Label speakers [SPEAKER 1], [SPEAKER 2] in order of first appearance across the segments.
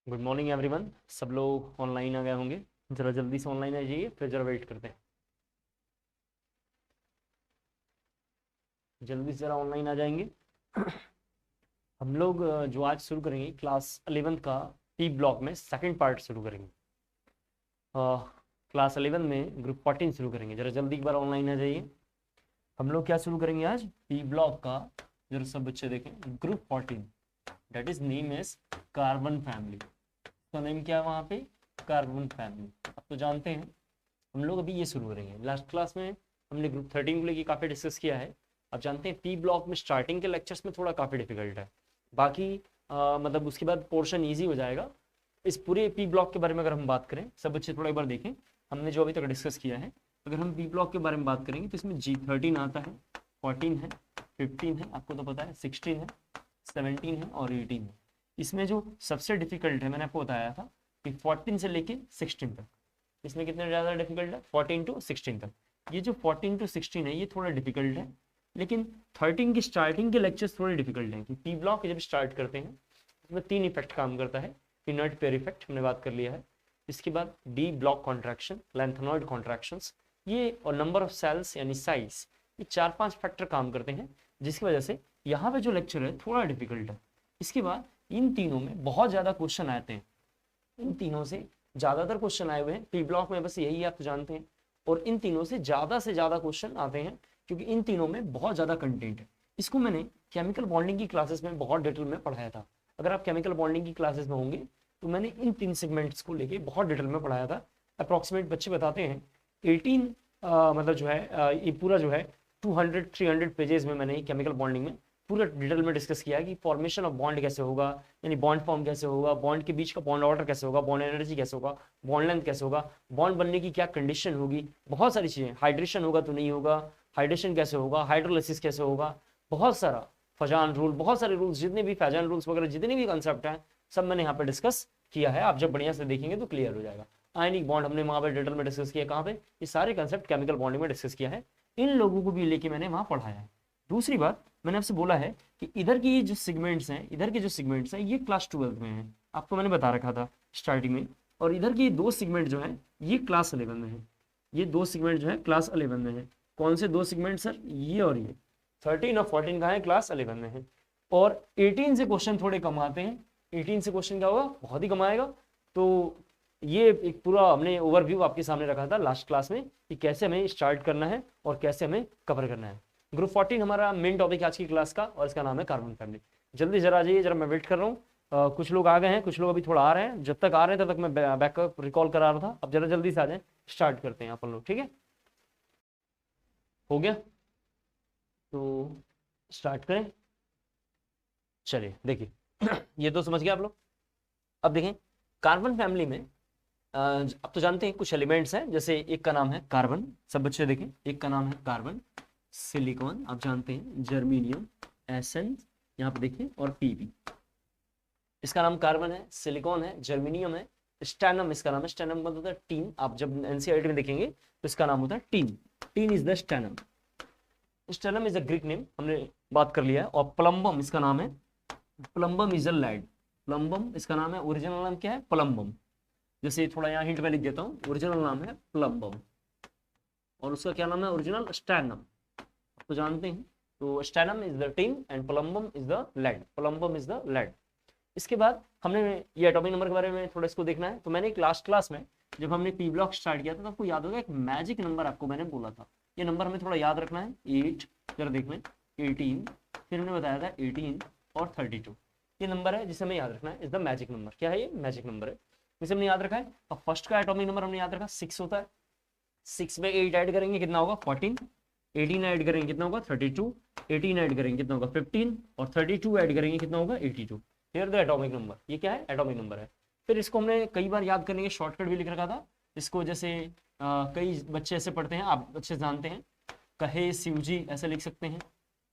[SPEAKER 1] Good morning everyone. सब लोग online आ गए होंगे। ज़रा जल्दी से ऑनलाइन आ जाइए, फिर ज़रा वेट करते हैं। जल्दी से ज़रा ऑनलाइन आ जाएंगे। हम लोग जो आज शुरू करेंगे क्लास 11 का पी ब्लॉक में सेकंड पार्ट शुरू करेंगे। क्लास 11 में ग्रुप 14 शुरू करेंगे। ज़रा जल्दी एक बार ऑनलाइन आ जाइए। हम लोग क्या शुरू करेंगे आज? पी ब्लॉक का। जरा सब बच्चे देखें, group 14 that is name is carbon family. तो नेम क्या है वहाँ पे? Carbon family. आप तो जानते हैं हम लोग अभी ये शुरू करेंगे। लास्ट क्लास में हमने ग्रुप 13 को लेकर काफ़ी डिस्कस किया है। आप जानते हैं पी ब्लॉक में स्टार्टिंग के लेक्चर्स में थोड़ा काफ़ी डिफिकल्ट है, बाकी मतलब उसके बाद पोर्शन ईजी हो जाएगा। इस पूरे पी ब्लॉक के बारे में अगर हम बात करें, सब बच्चे थोड़ा एक बार देखें हमने जो अभी तक डिस्कस किया है। अगर हम पी ब्लॉक के बारे में बात करेंगे तो इसमें G13 आता है, 14 है, 15 है, आपको तो पता है, 16 है, 17 है और 18 है। इसमें जो सबसे डिफिकल्ट है मैंने आपको बताया था कि 14 से लेके 16 तक। इसमें कितने ज़्यादा डिफिकल्ट है? 14 टू 16 तक। ये जो 14 टू 16 है ये थोड़ा डिफिकल्ट है, लेकिन 13 की स्टार्टिंग के लेक्चर्स थोड़े डिफिकल्ट हैं। कि पी ब्लॉक जब स्टार्ट करते हैं उसमें 3 इफेक्ट काम करता है। इनर्ट पेयर इफेक्ट हमने बात कर लिया है। इसके बाद D block contraction, lanthanoid contractions, ये और नंबर ऑफ सेल्स यानी साइज, ये 4-5 फैक्टर काम करते हैं, जिसकी वजह से यहाँ पे जो लेक्चर है थोड़ा डिफिकल्ट है। इसके बाद इन तीनों में बहुत ज़्यादा क्वेश्चन आते हैं। इन तीनों से ज़्यादातर क्वेश्चन आए हुए हैं पी ब्लॉक में, बस यही आप तो जानते हैं। और इन तीनों से ज़्यादा क्वेश्चन आते हैं क्योंकि इन तीनों में बहुत ज़्यादा कंटेंट है। इसको मैंने केमिकल बॉन्डिंग की क्लासेस में बहुत डिटेल में पढ़ाया था। अगर आप केमिकल बॉन्डिंग की क्लासेस में होंगे तो मैंने इन 3 सेगमेंट्स को लेके बहुत डिटेल में पढ़ाया था। अप्रॉक्सीमेट बच्चे बताते हैं 18 मतलब जो है ये पूरा जो है 200-300 पेजेस में मैंने केमिकल बॉन्डिंग में पूरा डिटेल में डिस्कस किया है कि फॉर्मेशन ऑफ बॉन्ड कैसे होगा, यानी बॉन्ड फॉर्म कैसे होगा, बॉन्ड के बीच का बॉन्ड ऑर्डर कैसे होगा, बॉन्ड एनर्जी कैसे होगा, बॉन्ड लेंथ कैसे होगा, बॉन्ड बनने की क्या कंडीशन होगी, बहुत सारी चीज़ें। हाइड्रेशन होगा तो नहीं होगा, हाइड्रेशन कैसे होगा, हाइड्रोलिसिस कैसे होगा, बहुत सारा फजान रूल, बहुत सारे रूल्स, जितने भी फैजान रूल्स वगैरह जितने भी कंसेप्ट हैं सब मैंने यहाँ पे डिस्कस किया है। आप जब बढ़िया से देखेंगे तो क्लियर हो जाएगा। आयनिक बॉन्ड हमने वहाँ पे डिटेल में डिस्कस किया। कहाँ पे? ये सारे कंसेप्ट केमिकल बॉन्डिंग में डिस्कस किया है। इन लोगों को भी लेके मैंने वहाँ पढ़ाया है। दूसरी बात मैंने आपसे बोला है कि इधर की जो सेगमेंट्स हैं, इधर के जो सेगमेंट्स हैं ये क्लास 12 में हैं, आपको मैंने बता रखा था स्टार्टिंग में। और इधर की 2 सेगमेंट जो है ये क्लास 11 में है। ये 2 सेगमेंट जो है क्लास 11 में है। कौन से 2 सेगमेंट सर? ये और ये 13 और 14 कहाँ है? क्लास 11 में है। और 18 से क्वेश्चन थोड़े कम आते हैं। 18 से क्वेश्चन क्या होगा? बहुत ही कम आएगा। तो ये एक पूरा हमने ओवरव्यू आपके सामने रखा था लास्ट क्लास में कि कैसे हमें स्टार्ट करना है और कैसे हमें कवर करना है। ग्रुप 14 हमारा मेन टॉपिक आज की क्लास का, और इसका नाम है कार्बन फैमिली। जल्दी जरा आ जाइए, जरा मैं वेट कर रहा हूँ। कुछ लोग आ गए हैं, कुछ लोग अभी थोड़ा आ रहे हैं। जब तक आ रहे हैं तब तक मैं बैकअप रिकॉल करा रहा था। अब जरा जल्दी से आ जाएं, स्टार्ट करते हैं अपन लोग। ठीक है, हो गया तो स्टार्ट करें। चलिए देखिए ये तो समझ गए आप लोग। अब देखें कार्बन फैमिली में अब तो जानते हैं कुछ एलिमेंट्स हैं, जैसे एक का नाम है कार्बन। सब बच्चे देखें, एक का नाम है कार्बन, सिलिकॉन आप जानते हैं, जर्मेनियम, एसएन यहाँ पे देखिए, और पीबी। इसका नाम कार्बन है, सिलिकॉन है, जर्मेनियम है, स्टैनम इसका नाम है। स्टैनम मतलब होता है टीन। आप जब एनसीईआरटी में देखेंगे तो इसका नाम होता है tin. Tin is the stannum. Stannum is a Greek name, हमने बात कर लिया है। और प्लम्बम इसका नाम है, plumbum is a lead. Plumbum इसका नाम है, ओरिजिनल नाम क्या है? प्लम्बम। जैसे थोड़ा यहाँ हिंट में लिख देता हूँ, ओरिजिनल नाम है प्लम्बम और उसका क्या नाम है? Original stannum. तो जानते हैं, तो stannum is the tin and plumbum is the lead. Plumbum is the lead. इसके बाद हमने ये एटॉमिक नंबर के बारे में थोड़ा इसको देखना है। तो मैंने एक लास्ट क्लास में जब हमने पी ब्लॉक स्टार्ट किया था तो आपको याद होगा एक मैजिक नंबर आपको मैंने बोला था। ये नंबर हमें थोड़ा याद रखना है। 8, जरा देख लें, 18, फिर हमने बताया था 18 और 32। ये नंबर है जिसे हमें याद रखना है, इज द मैजिक नंबर। क्या है ये? मैजिक नंबर है, जिसे हमने याद रखा है। और फर्स्ट का एटॉमिक नंबर हमने याद रखा 6 होता है। 6 में 8 ऐड करेंगे कितना होगा? 14। 18 ऐड करेंगे कितना होगा? 32। 18 ऐड करेंगे कितना होगा? 15। और 32 ऐड करेंगे कितना होगा? 82। Here the atomic number. ये क्या है? एटॉमिक नंबर है। फिर इसको हमने कई बार याद करने के शॉर्टकट भी लिख रखा था इसको। जैसे कई बच्चे ऐसे पढ़ते हैं, आप अच्छे जानते हैं, कहे शिव जी ऐसे लिख सकते हैं,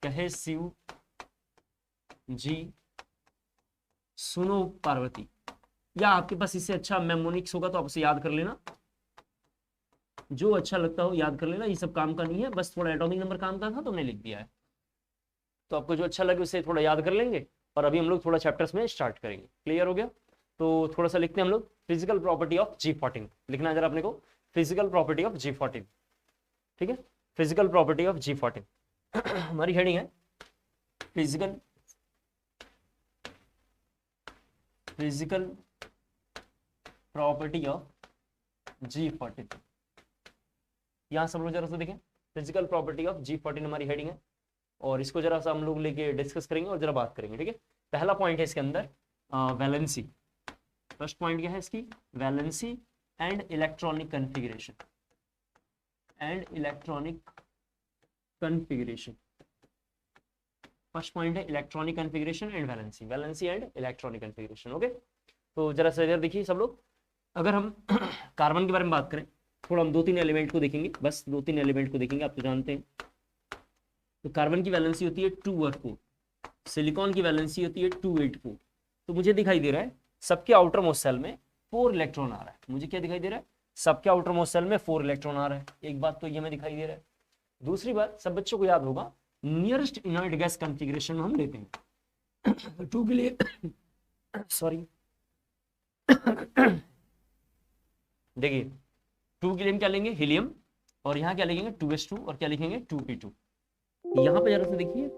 [SPEAKER 1] कहे शिव जी सुनो पार्वती। या आपके पास इससे अच्छा मेमोनिक्स होगा तो आप उसे याद कर लेना, जो अच्छा लगता हो याद कर लेना। ये सब काम का नहीं है, बस थोड़ा एटॉमिक नंबर काम का था तो हमने लिख दिया है। तो आपको जो अच्छा लगे उसे थोड़ा याद कर लेंगे। और अभी हम लोग थोड़ा चैप्टर्स में स्टार्ट करेंगे। क्लियर हो गया? तो थोड़ा सा लिखते हैं हम लोग फिजिकल प्रॉपर्टी ऑफ G14, लिखना है जरा अपने को फिजिकल प्रॉपर्टी ऑफ G14, ठीक है, फिजिकल प्रॉपर्टी ऑफ G14 हमारी हेडिंग है फिजिकल प्रॉपर्टी ऑफ G14। यहाँ सब लोग जरा सा देखें, फिजिकल प्रॉपर्टी ऑफ G14 हमारी हेडिंग है, और इसको जरा सा हम लोग लेके डिस्कस करेंगे और जरा बात करेंगे, ठीक है। पहला पॉइंट है इसके अंदर वैलेंसी। फर्स्ट पॉइंट क्या है इसकी, valency and electronic configuration, first point है electronic configuration and valency and electronic configuration. Okay, तो जरा सा इधर देखिए सब लोग, अगर हम कार्बन के बारे में बात करें, थोड़ा हम 2-3 एलिमेंट को देखेंगे, बस 2-3 एलिमेंट को देखेंगे, आप तो जानते हैं। तो कार्बन की वैलेंसी होती है 2 और 4, सिलिकॉन की वैलेंसी होती है 2, 8, 4। तो मुझे दिखाई दे रहा है सबके आउटर मोस्ट सेल में 4 इलेक्ट्रॉन आ रहा है, मुझे क्या दिखाई दे रहा है, सबके आउटर मोस्ट सेल में 4 इलेक्ट्रॉन आ रहा है। एक बात तो ये हमें दिखाई दे रहा है। दूसरी बात, सब बच्चों को याद होगा, नियरेस्ट इनर्ट गैस कॉन्फ़िगरेशन हम लेते हैं 2 के लिए सॉरी देखिए 2 के लिए हम क्या लेंगे, हीलियम, और यहाँ क्या लिखेंगे 2s2, और क्या लिखेंगे 2p2। यहाँ पे जरा से देखिए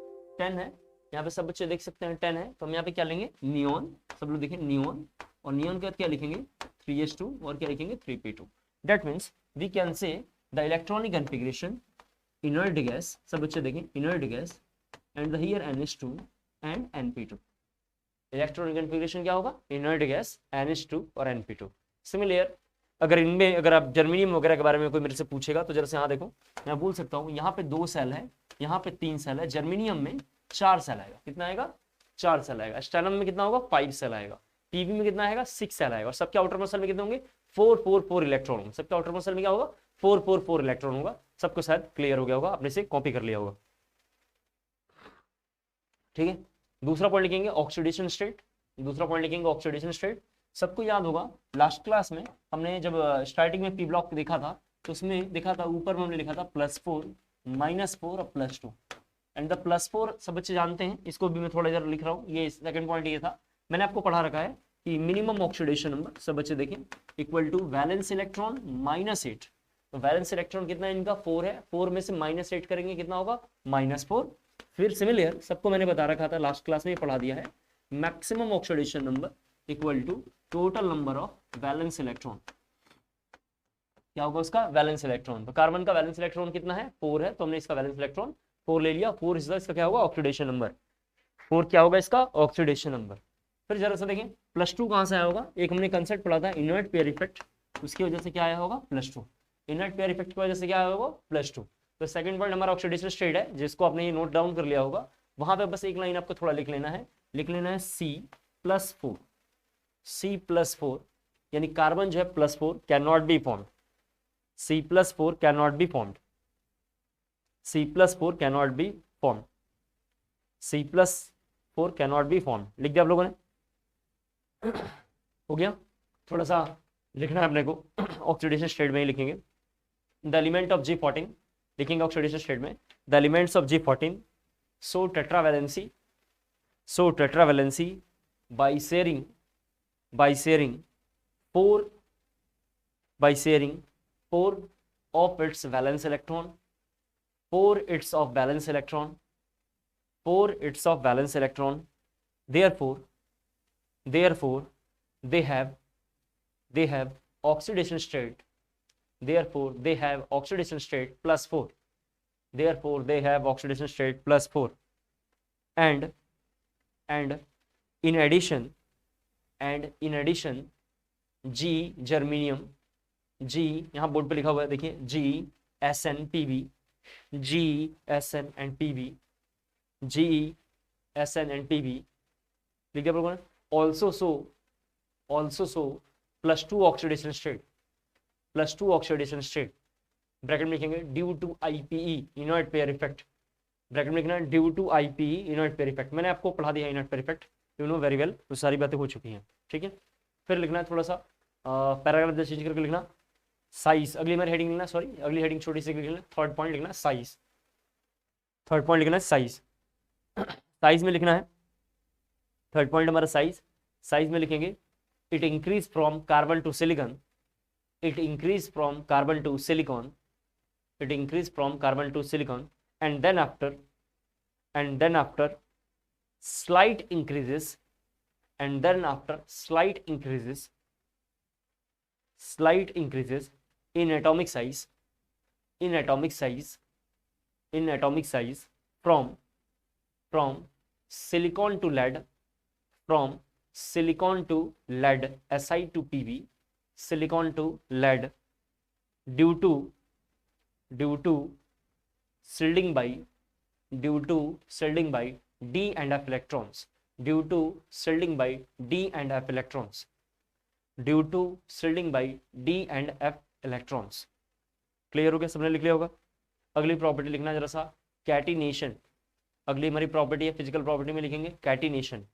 [SPEAKER 1] 10 है, यहाँ पे सब बच्चे देख सकते हैं 10 है, तो हम यहाँ पे क्या लेंगे नियॉन, सब लोग देखें नियॉन, और नियॉन के बाद क्या लिखेंगे 3s2 और क्या लिखेंगे 3p2। That means we can say the electronic configuration inert gas, सब बच्चे देखें inert gas and the here NH2 and NP2। Electronic configuration क्या होगा, इनर्ट गैस NH2 और NP2। सिमिलर अगर इनमें, अगर आप जर्मेनियम वगैरह के बारे में कोई मेरे से पूछेगा तो जरा से यहाँ देखो, मैं बोल सकता हूँ यहाँ पे 2 सेल है, यहाँ पे 3 सेल है, जर्मेनियम में 4 सेल आएगा, कितना आएगा 4 सेल आएगा, स्टेनम में कितना होगा 5 सेल आएगा, पीवी में कितना आएगा 6 सेल आएगा, और सबके आउटर मोस्ट सेल में कितने होंगे 4 इलेक्ट्रॉन होंगे, सबके आउटर मोस्ट सेल में क्या होगा 4 इलेक्ट्रॉन होगा। सबको शायद क्लियर हो गया होगा, आपने से कॉपी कर लिया होगा, ठीक है। दूसरा पॉइंट लिखेंगे ऑक्सीडेशन स्टेट, दूसरा पॉइंट लिखेंगे ऑक्सीडेशन स्टेट। सबको याद होगा लास्ट क्लास में हमने जब स्टार्टिंग में पी ब्लॉक देखा था, तो उसमें देखा था ऊपर में हमने लिखा था +4, -4 और +2, एंड द +4 सब बच्चे जानते हैं, इसको भी मैं थोड़ा इधर लिख रहा हूँ, ये सेकंड पॉइंट ये था, मैंने आपको पढ़ा रखा है कि मिनिमम ऑक्सीडेशन नंबर, सब बच्चे देखें, इक्वल टू वैलेंस इलेक्ट्रॉन -8। तो वैलेंस इलेक्ट्रॉन कितना है इनका 4 है, 4 में से -8 करेंगे कितना होगा -4। फिर सिमिलर सबको मैंने बता रखा था लास्ट क्लास में पढ़ा दिया है, maximum oxidation number equal to total number of valence electron, क्या होगा उसका वैलेंस इलेक्ट्रॉन। तो कार्बन का वैलेंस इलेक्ट्रॉन कितना है 4 है, तो हमने इसका वैलेंस इलेक्ट्रॉन 4 ले लिया, 4 इसका क्या होगा ऑक्सीडेशन नंबर, 4 क्या होगा इसका ऑक्सीडेशन नंबर। फिर जरा सा देखें +2 कहाँ से आया होगा, एक हमने कंसेप्ट पढ़ा था इनर्ट पेयर इफेक्ट, उसकी वजह से क्या आया होगा +2, इनर्ट पेयर इफेक्ट की वजह से क्या आया होगा +2। तो सेकंड पॉइंट हमारा ऑक्सीडेशन स्टेट है, जिसको आपने ये नोट डाउन कर लिया होगा, वहां पे बस एक लाइन आपको थोड़ा लिख लेना है C+4, यानी कार्बन जो है +4 can not be formed, C+4 can not be formed, C+4 can not be formed, C+4 can not be formed, लिख दिया आप लोगों ने, हो गया। थोड़ा सा लिखना है अपने को, ऑक्सीडेशन स्टेट में ही लिखेंगे, द एलिमेंट ऑफ G14 लिखेंगे ऑक्सीडेशन स्टेट में, the elements of G14 show tetravalency by sharing 4 of its valence electron, 4 its of valence electron. Therefore they have oxidation state, therefore they have oxidation state +4, therefore they have oxidation state +4, and in addition G germanium, G यहाँ board पे लिखा हुआ है देखिए, GSNPB, लिख दिया लोगों ने, also show +2 oxidation state, bracket में लिखेंगे due to IPE inert pair effect, bracket में लिखना है due to IPE inert pair effect, मैंने आपको पढ़ा दिया inert pair effect, you know very well, तो सारी बातें हो चुकी हैं, ठीक है। फिर लिखना है थोड़ा सा पैराग्राफ चेंज करके लिखना साइज, अगली मेरी हेडिंग लिखना, सॉरी अगली हेडिंग छोटी सी लिखना, थर्ड पॉइंट लिखना साइज, थर्ड पॉइंट लिखना है साइज, साइज में लिखना है, थर्ड पॉइंट हमारा साइज में लिखेंगे it increase from carbon to silicon, it increase from carbon to silicon, it increase from carbon to silicon, and then after slight increases, and then after slight increases in atomic size, from silicon to lead, from silicon to lead, Si to Pb, silicon to lead, due to shielding by d and f electrons, due to shielding by d and f electrons, due to shielding by d and f electrons। Clear हो गया? सबने लिख लिया होगा। अगली property लिखना जरा सा, कैटिनेशन। अगली हमारी प्रॉपर्टी है, फिजिकल प्रॉपर्टी में लिखेंगे कैटिनेशन।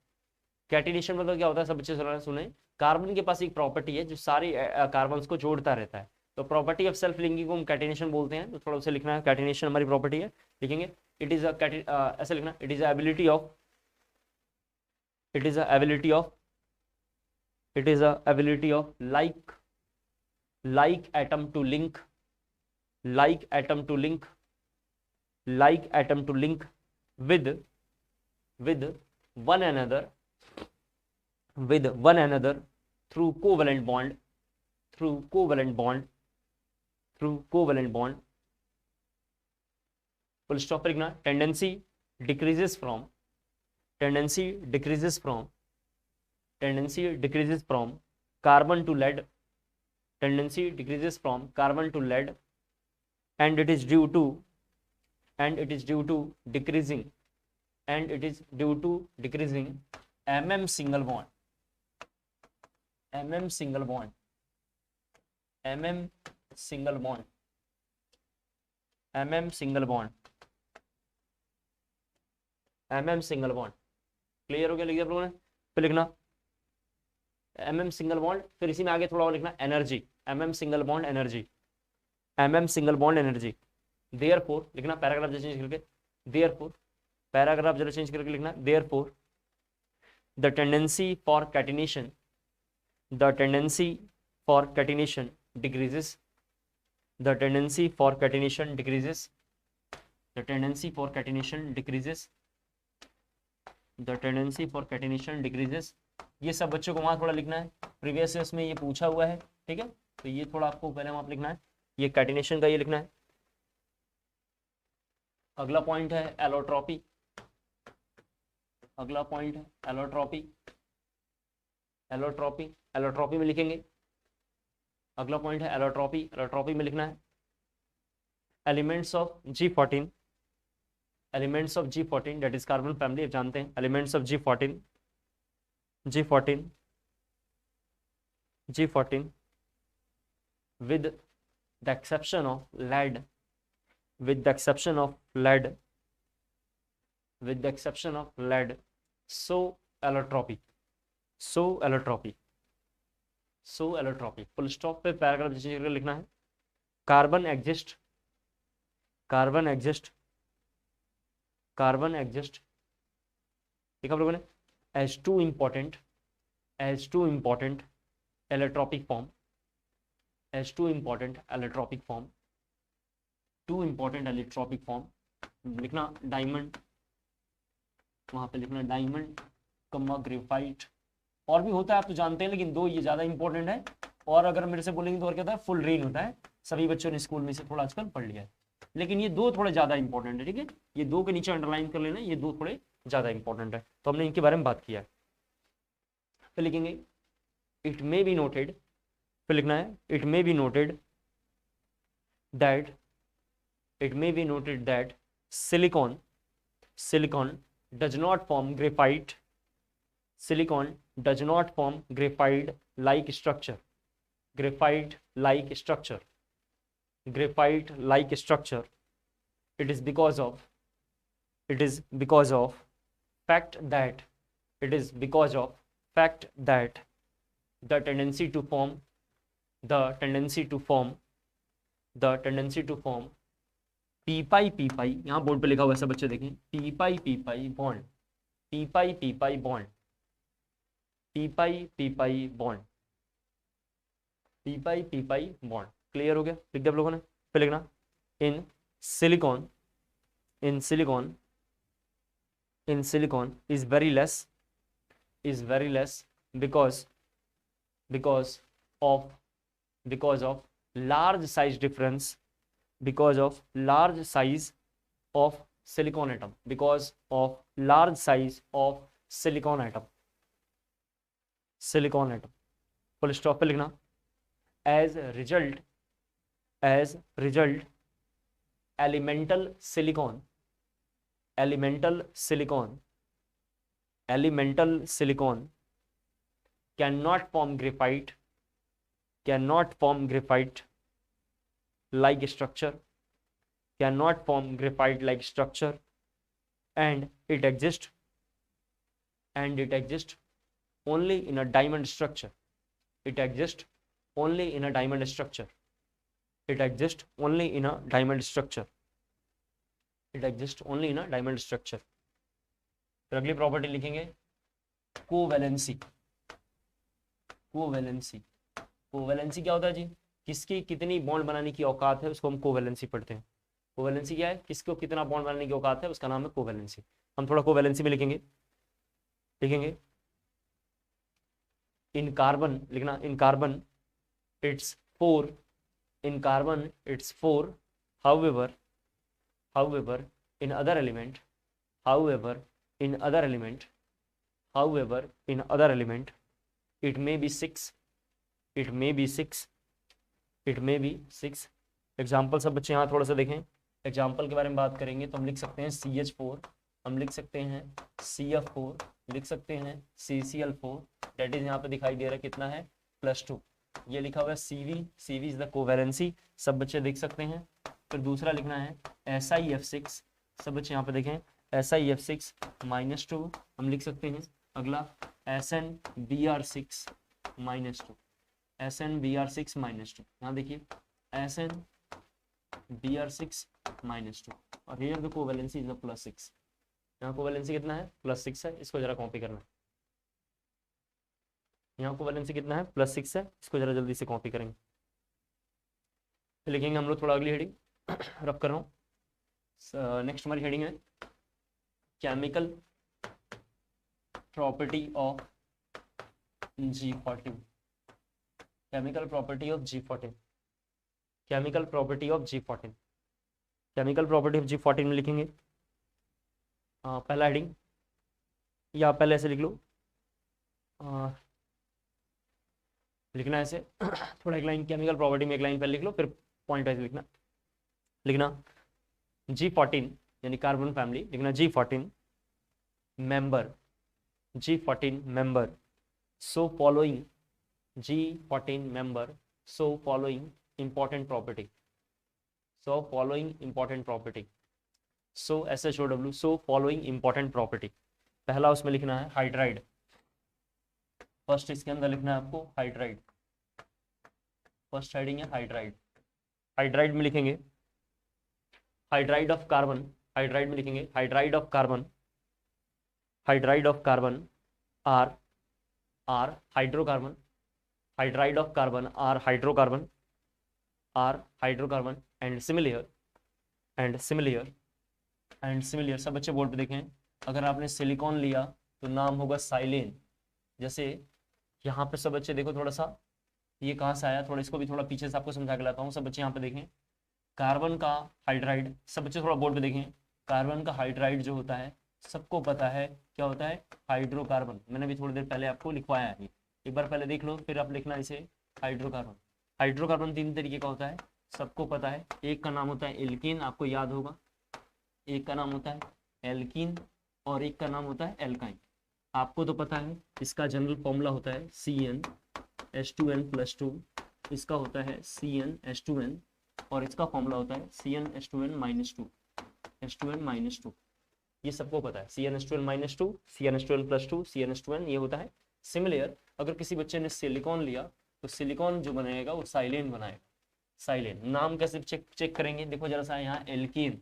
[SPEAKER 1] कैटिनेशन मतलब क्या होता है? सब बच्चे सुने, कार्बन के पास एक प्रॉपर्टी है जो सारे कार्बन्स को जोड़ता रहता है, तो प्रॉपर्टी ऑफ सेल्फ लिंकिंग को हम कैटिनेशन बोलते हैं। तो थोड़ा उसे लिखना है, कैटिनेशन हमारी प्रॉपर्टी है, लिखेंगे इट इज ऐसे लिखना, it is ability of like atom to link with one another through covalent bond, full stop पर लिखना। tendency decreases from carbon to lead, and it is due to decreasing mm single bond, clear हो गया? लिख दिया आप लोगों ने? फिर लिखना mm सिंगल बॉन्ड, फिर इसी में आगे थोड़ा और लिखना energy, mm single bond energy, therefore लिखना, पैराग्राफ जरा चेंज करके, देयरफॉर पैराग्राफ जरा चेंज करके लिखना, therefore the tendency for catenation decreases, the tendency for catination decreases, ये सब बच्चों को वहां थोड़ा लिखना है, प्रीवियस ईयर्स में ये पूछा हुआ है, ठीक है? तो ये थोड़ा आपको पहले वहां लिखना है, ये कैटिनेशन का ये लिखना है। अगला पॉइंट है एलोट्रॉपी, एलोट्रॉपी में लिखेंगे। अगला पॉइंट है एलोट्रॉपी में लिखना है elements of G14, that is carbon family, आप जानते हैं elements of G14 with the exception of lead, so allotropy, full stop पे पैराग्राफ चेंज करके लिखना है कार्बन एग्जिस्ट, देखा आप लोगों ने, as two important allotropic form, लिखना डायमंड, वहां पे लिखना डायमंड कम्मा ग्रेफाइट, और भी होता है आप तो जानते हैं, लेकिन दो ये ज्यादा इंपॉर्टेंट है। और अगर मेरे से बोलेंगे तो और क्या होता है, फुल रेन होता है, सभी बच्चों ने स्कूल में से थोड़ा आजकल पढ़ लिया है, लेकिन ये दो थोड़े ज्यादा इंपॉर्टेंट है, ठीक है? ये दो के नीचे अंडरलाइन कर लेना, ये दो थोड़े ज्यादा इंपॉर्टेंट है, तो हमने इनके बारे में बात किया है। फिर लिखेंगे इट मे बी नोटेड, फिर लिखना है it may be noted that silicon does not form graphite, like structure, it is because of fact that the tendency to form p pi, यहाँ बोर्ड पे लिखा हुआ है, सब बच्चे देखें, p pi bond, p pi bond, p pi bond. Clear हो गया? लिख दिया आप लोगों ने? फिर लिखना in silicon, in silicon, in silicon is very less, is very less because because of because of large size difference, because of large size of silicon atom, because of large size of silicon atom, silicon atom। Full stop पे लिखना as result, as result elemental silicon, elemental silicon, elemental silicon cannot form graphite, cannot form graphite like structure, cannot form graphite like structure, and it exists, and it exists only in a diamond structure, it exists only in a diamond structure, it exists only in a diamond structure, it exists only in a diamond structure। फिर अगली property लिखेंगे covalency, covalency, covalency क्या होता है जी? किसकी कितनी bond बनाने की औकात है उसको हम कोवैलेंसी पढ़ते हैं। कोवैलेंसी क्या है? किसको कितना बॉन्ड बनाने की औकात है उसका नाम है कोवैलेंसी। हम थोड़ा कोवैलेंसी में लिखेंगे, लिखेंगे इन कार्बन, लिखना in carbon it's 4, in carbon it's 4, however, however in other element, however in other element, however in other element it may be 6, it may be 6, it may be 6। Example सब बच्चे यहाँ थोड़ा सा देखें। Example के बारे में बात करेंगे तो हम लिख सकते हैं CH4, हम लिख सकते हैं CF4, लिख सकते हैं CCl4, डेट इज यहाँ पे दिखाई दे रहा है कितना है +2। ये लिखा हुआ है CV, CV is the covalency, सब बच्चे देख सकते हैं। फिर दूसरा लिखना है SiF6, सब बच्चे यहाँ पे देखें SiF6 -2, हम लिख सकते हैं। अगला SnBr6 -2, SnBr6 -2, यहाँ देखिए SnBr6 -2, और हियर द कोवैलेंसी इज +6। यहाँ कोवैलेंसी कितना है? +6 है। इसको जरा कॉपी करना, यहाँ कोवैलेंसी कितना है? +6 है। इसको जरा जल्दी से कॉपी करेंगे। फिर लिखेंगे हम लोग थोड़ा अगली हेडिंग रफ कर रहा हूँ। नेक्स्ट हमारी हेडिंग है chemical property of G14, chemical property of G14, chemical property of G14, chemical property of G14 में लिखेंगे पहला हेडिंग, या पहले ऐसे लिख लो, लिखना ऐसे थोड़ा एक लाइन केमिकल प्रॉपर्टी में एक लाइन पहले लिख लो, फिर पॉइंट वाइज लिखना, लिखना G14 यानी कार्बन फैमिली, लिखना G14 member, G14 member so following, G14 member so following important property, so following important property, so SHOW so following important property. पहला उसमें लिखना है हाइड्राइड, फर्स्ट इसके अंदर लिखना है आपको हाइड्राइड, फर्स्ट हेडिंग है हाइड्राइड। हाइड्राइड में लिखेंगे हाइड्राइड ऑफ कार्बन, हाइड्राइड में लिखेंगे hydride of carbon, hydride of carbon are hydrocarbon, hydride of carbon are hydrocarbon, are hydrocarbon and similar, and similar, and similar. सब बच्चे बोर्ड पे देखें, अगर आपने सिलिकॉन लिया तो नाम होगा साइलेन। जैसे यहाँ पे सब बच्चे देखो थोड़ा सा, ये कहाँ से आया, थोड़ा इसको भी थोड़ा पीछे से आपको समझा के लाता हूँ। सब बच्चे यहाँ पे देखें, कार्बन का हाइड्राइड, सब बच्चे थोड़ा बोर्ड पे देखें, कार्बन का हाइड्राइड जो होता है सबको पता है क्या होता है, हाइड्रोकार्बन। मैंने भी थोड़ी देर पहले आपको लिखवाया है, एक बार पहले देख लो, फिर आप लिखना इसे हाइड्रोकार्बन। हाइड्रोकार्बन 3 तरीके का होता है, सबको पता है। एक का नाम होता है एल्कीन, आपको याद होगा, एक का नाम होता है एल्कीन और एक का नाम होता है एल्काइन। आपको तो पता है, इसका जनरल फॉर्मूला होता है CnH2n+2, इसका होता है CnH2n, और इसका फॉर्मूला होता है CnH2n-2, H2n-2, ये सबको पता है। CnH2n-2, CnH2n+2, CnH2n, ये होता है सिमिलर। अगर किसी बच्चे ने सिलिकॉन लिया तो सिलिकॉन जो बनाएगा वो साइलेन बनाएगा, साइलेन। नाम कैसे चेक करेंगे, देखो जरा सा, यहाँ एल्कीन,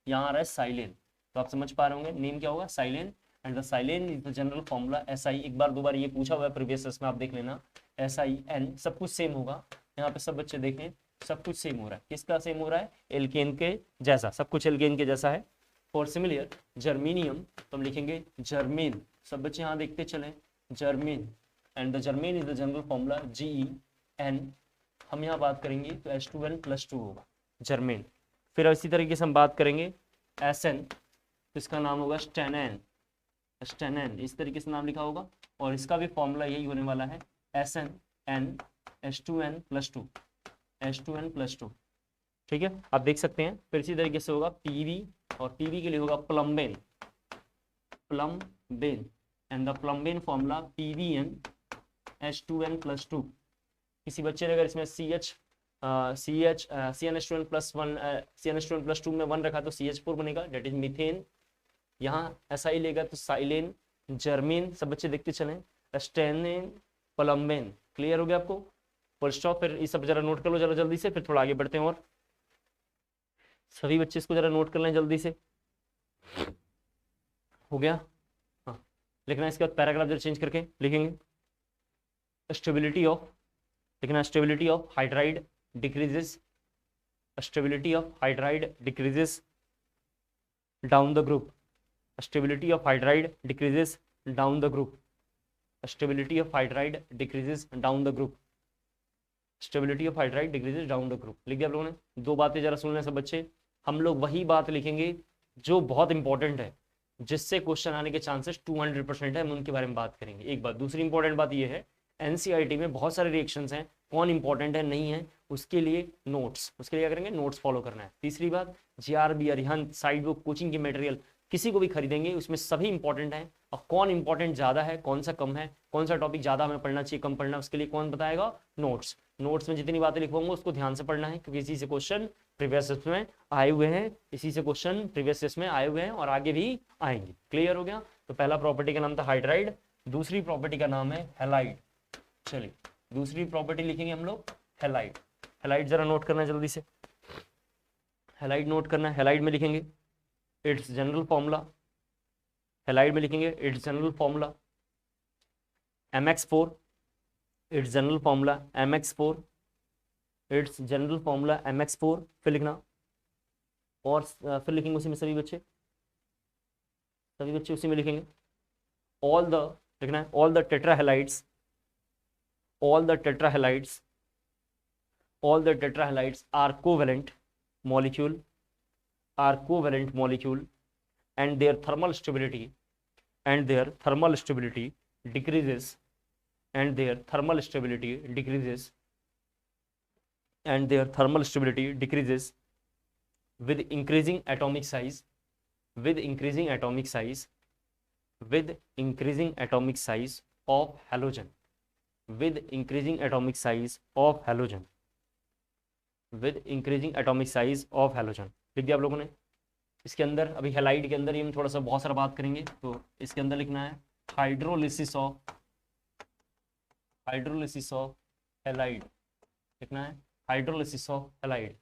[SPEAKER 1] यहाँ आ रहा है साइलेन, तो आप समझ पा रहे होंगे नेम क्या होगा, silane. And the silane is the general formula SI। एक बार दो बार ये पूछा हुआ है प्रीवियस में, आप देख लेना। SiN सब कुछ सेम होगा। यहाँ पे सब बच्चे देखें सब कुछ सेम हो रहा है। किसका सेम हो रहा है? एल्केन के जैसा, सब कुछ एल्केन के जैसा है। फॉर सिमिलर जर्मीनियम तो हम लिखेंगे जर्मेन। सब बच्चे यहाँ देखते चले germane, and the germane is the general formula GeN। हम यहाँ बात करेंगे तो H2N+2 होगा जर्मेन। फिर इसी तरीके से हम बात करेंगे SN, तो इसका नाम होगा स्टेनैन। स्टेनैन इस तरीके से नाम लिखा होगा, और इसका भी फॉर्मूला यही होने वाला है SnN H2N+2 H2N+2। ठीक है, आप देख सकते हैं। फिर इसी तरीके से होगा PV, और PV के लिए होगा plumbane, plumbane, and the plumbane formula PVN H2N+2। किसी बच्चे ने अगर इसमें CnH2n+1 में 1 रखा तो CH4 बनेगा, डेट इज मीथेन। यहाँ SI लेगा तो साइलेन, जर्मेन, सब बच्चे देखते चलें, स्टेनेन, प्लम्बेन। क्लियर हो गया आपको? Full stop. फिर ये सब जरा नोट कर लो जरा जल्दी से, फिर थोड़ा आगे बढ़ते हैं। और सभी बच्चे इसको जरा नोट कर लें जल्दी से। हो गया? हाँ, लिखना है। इसके बाद पैराग्राफ जरा चेंज करके लिखेंगे। स्टेबिलिटी ऑफ, लिखना stability of hydride decreases, stability of hydride decreases down the group, stability of hydride decreases down the group, stability of hydride decreases down the group, stability of hydride decreases down the group. लिख दिया आप लोगों ने? दो बातें जरा सुन लें सब बच्चे। हम लोग वही बात लिखेंगे जो बहुत इंपॉर्टेंट है, जिससे क्वेश्चन आने के चांसेस 200% है, हम उनके बारे में बात करेंगे। एक बात। दूसरी इंपॉर्टेंट बात ये है, NCERT में बहुत सारे रिएक्शंस हैं, कौन इंपॉर्टेंट है नहीं है उसके लिए नोट्स, उसके लिए क्या करेंगे? नोट्स फॉलो करना है। तीसरी बात, GRB, Arihant, side book, coaching की मटेरियल किसी को भी खरीदेंगे, उसमें सभी इंपॉर्टेंट हैं, और कौन इंपॉर्टेंट ज़्यादा है, कौन सा कम है, कौन सा टॉपिक ज़्यादा हमें पढ़ना चाहिए, कम पढ़ना, उसके लिए कौन बताएगा? नोट्स। नोट्स में जितनी बातें लिखवाऊंगा उसको ध्यान से पढ़ना है, क्योंकि इसी से क्वेश्चन प्रीवियस में आए हुए हैं, इसी से क्वेश्चन प्रीवियस में आए हुए हैं और आगे भी आएंगे। क्लियर हो गया? तो पहला प्रॉपर्टी का नाम था हाइड्राइड, दूसरी प्रॉपर्टी का नाम है हैलाइड। चलिए दूसरी प्रॉपर्टी लिखेंगे हम लोग हैलाइड। हैलाइड जरा नोट करना जल्दी से, हैलाइड नोट करना है। हैलाइड में लिखेंगे इट्स जनरल फॉर्मूला, हैलाइड में लिखेंगे it's general formula MX4, it's general formula MX4, it's general formula MX4। फिर लिखना, और फिर लिखेंगे उसी में सभी बच्चे उसी में लिखेंगे ऑल द, लिखना है all the tetrahalides, all the tetrahalides are covalent molecule and their thermal stability decreases with increasing atomic size of halogen, with increasing atomic size of halogen, लिख दिया आप लोगों ने? इसके अंदर अभी हैलाइड के अंदर ही हम थोड़ा सा बहुत सारा बात करेंगे, तो इसके अंदर लिखना है हाइड्रोलिसिस ऑफ हैलाइड, लिखना है हाइड्रोलिसिस ऑफ हैलाइड।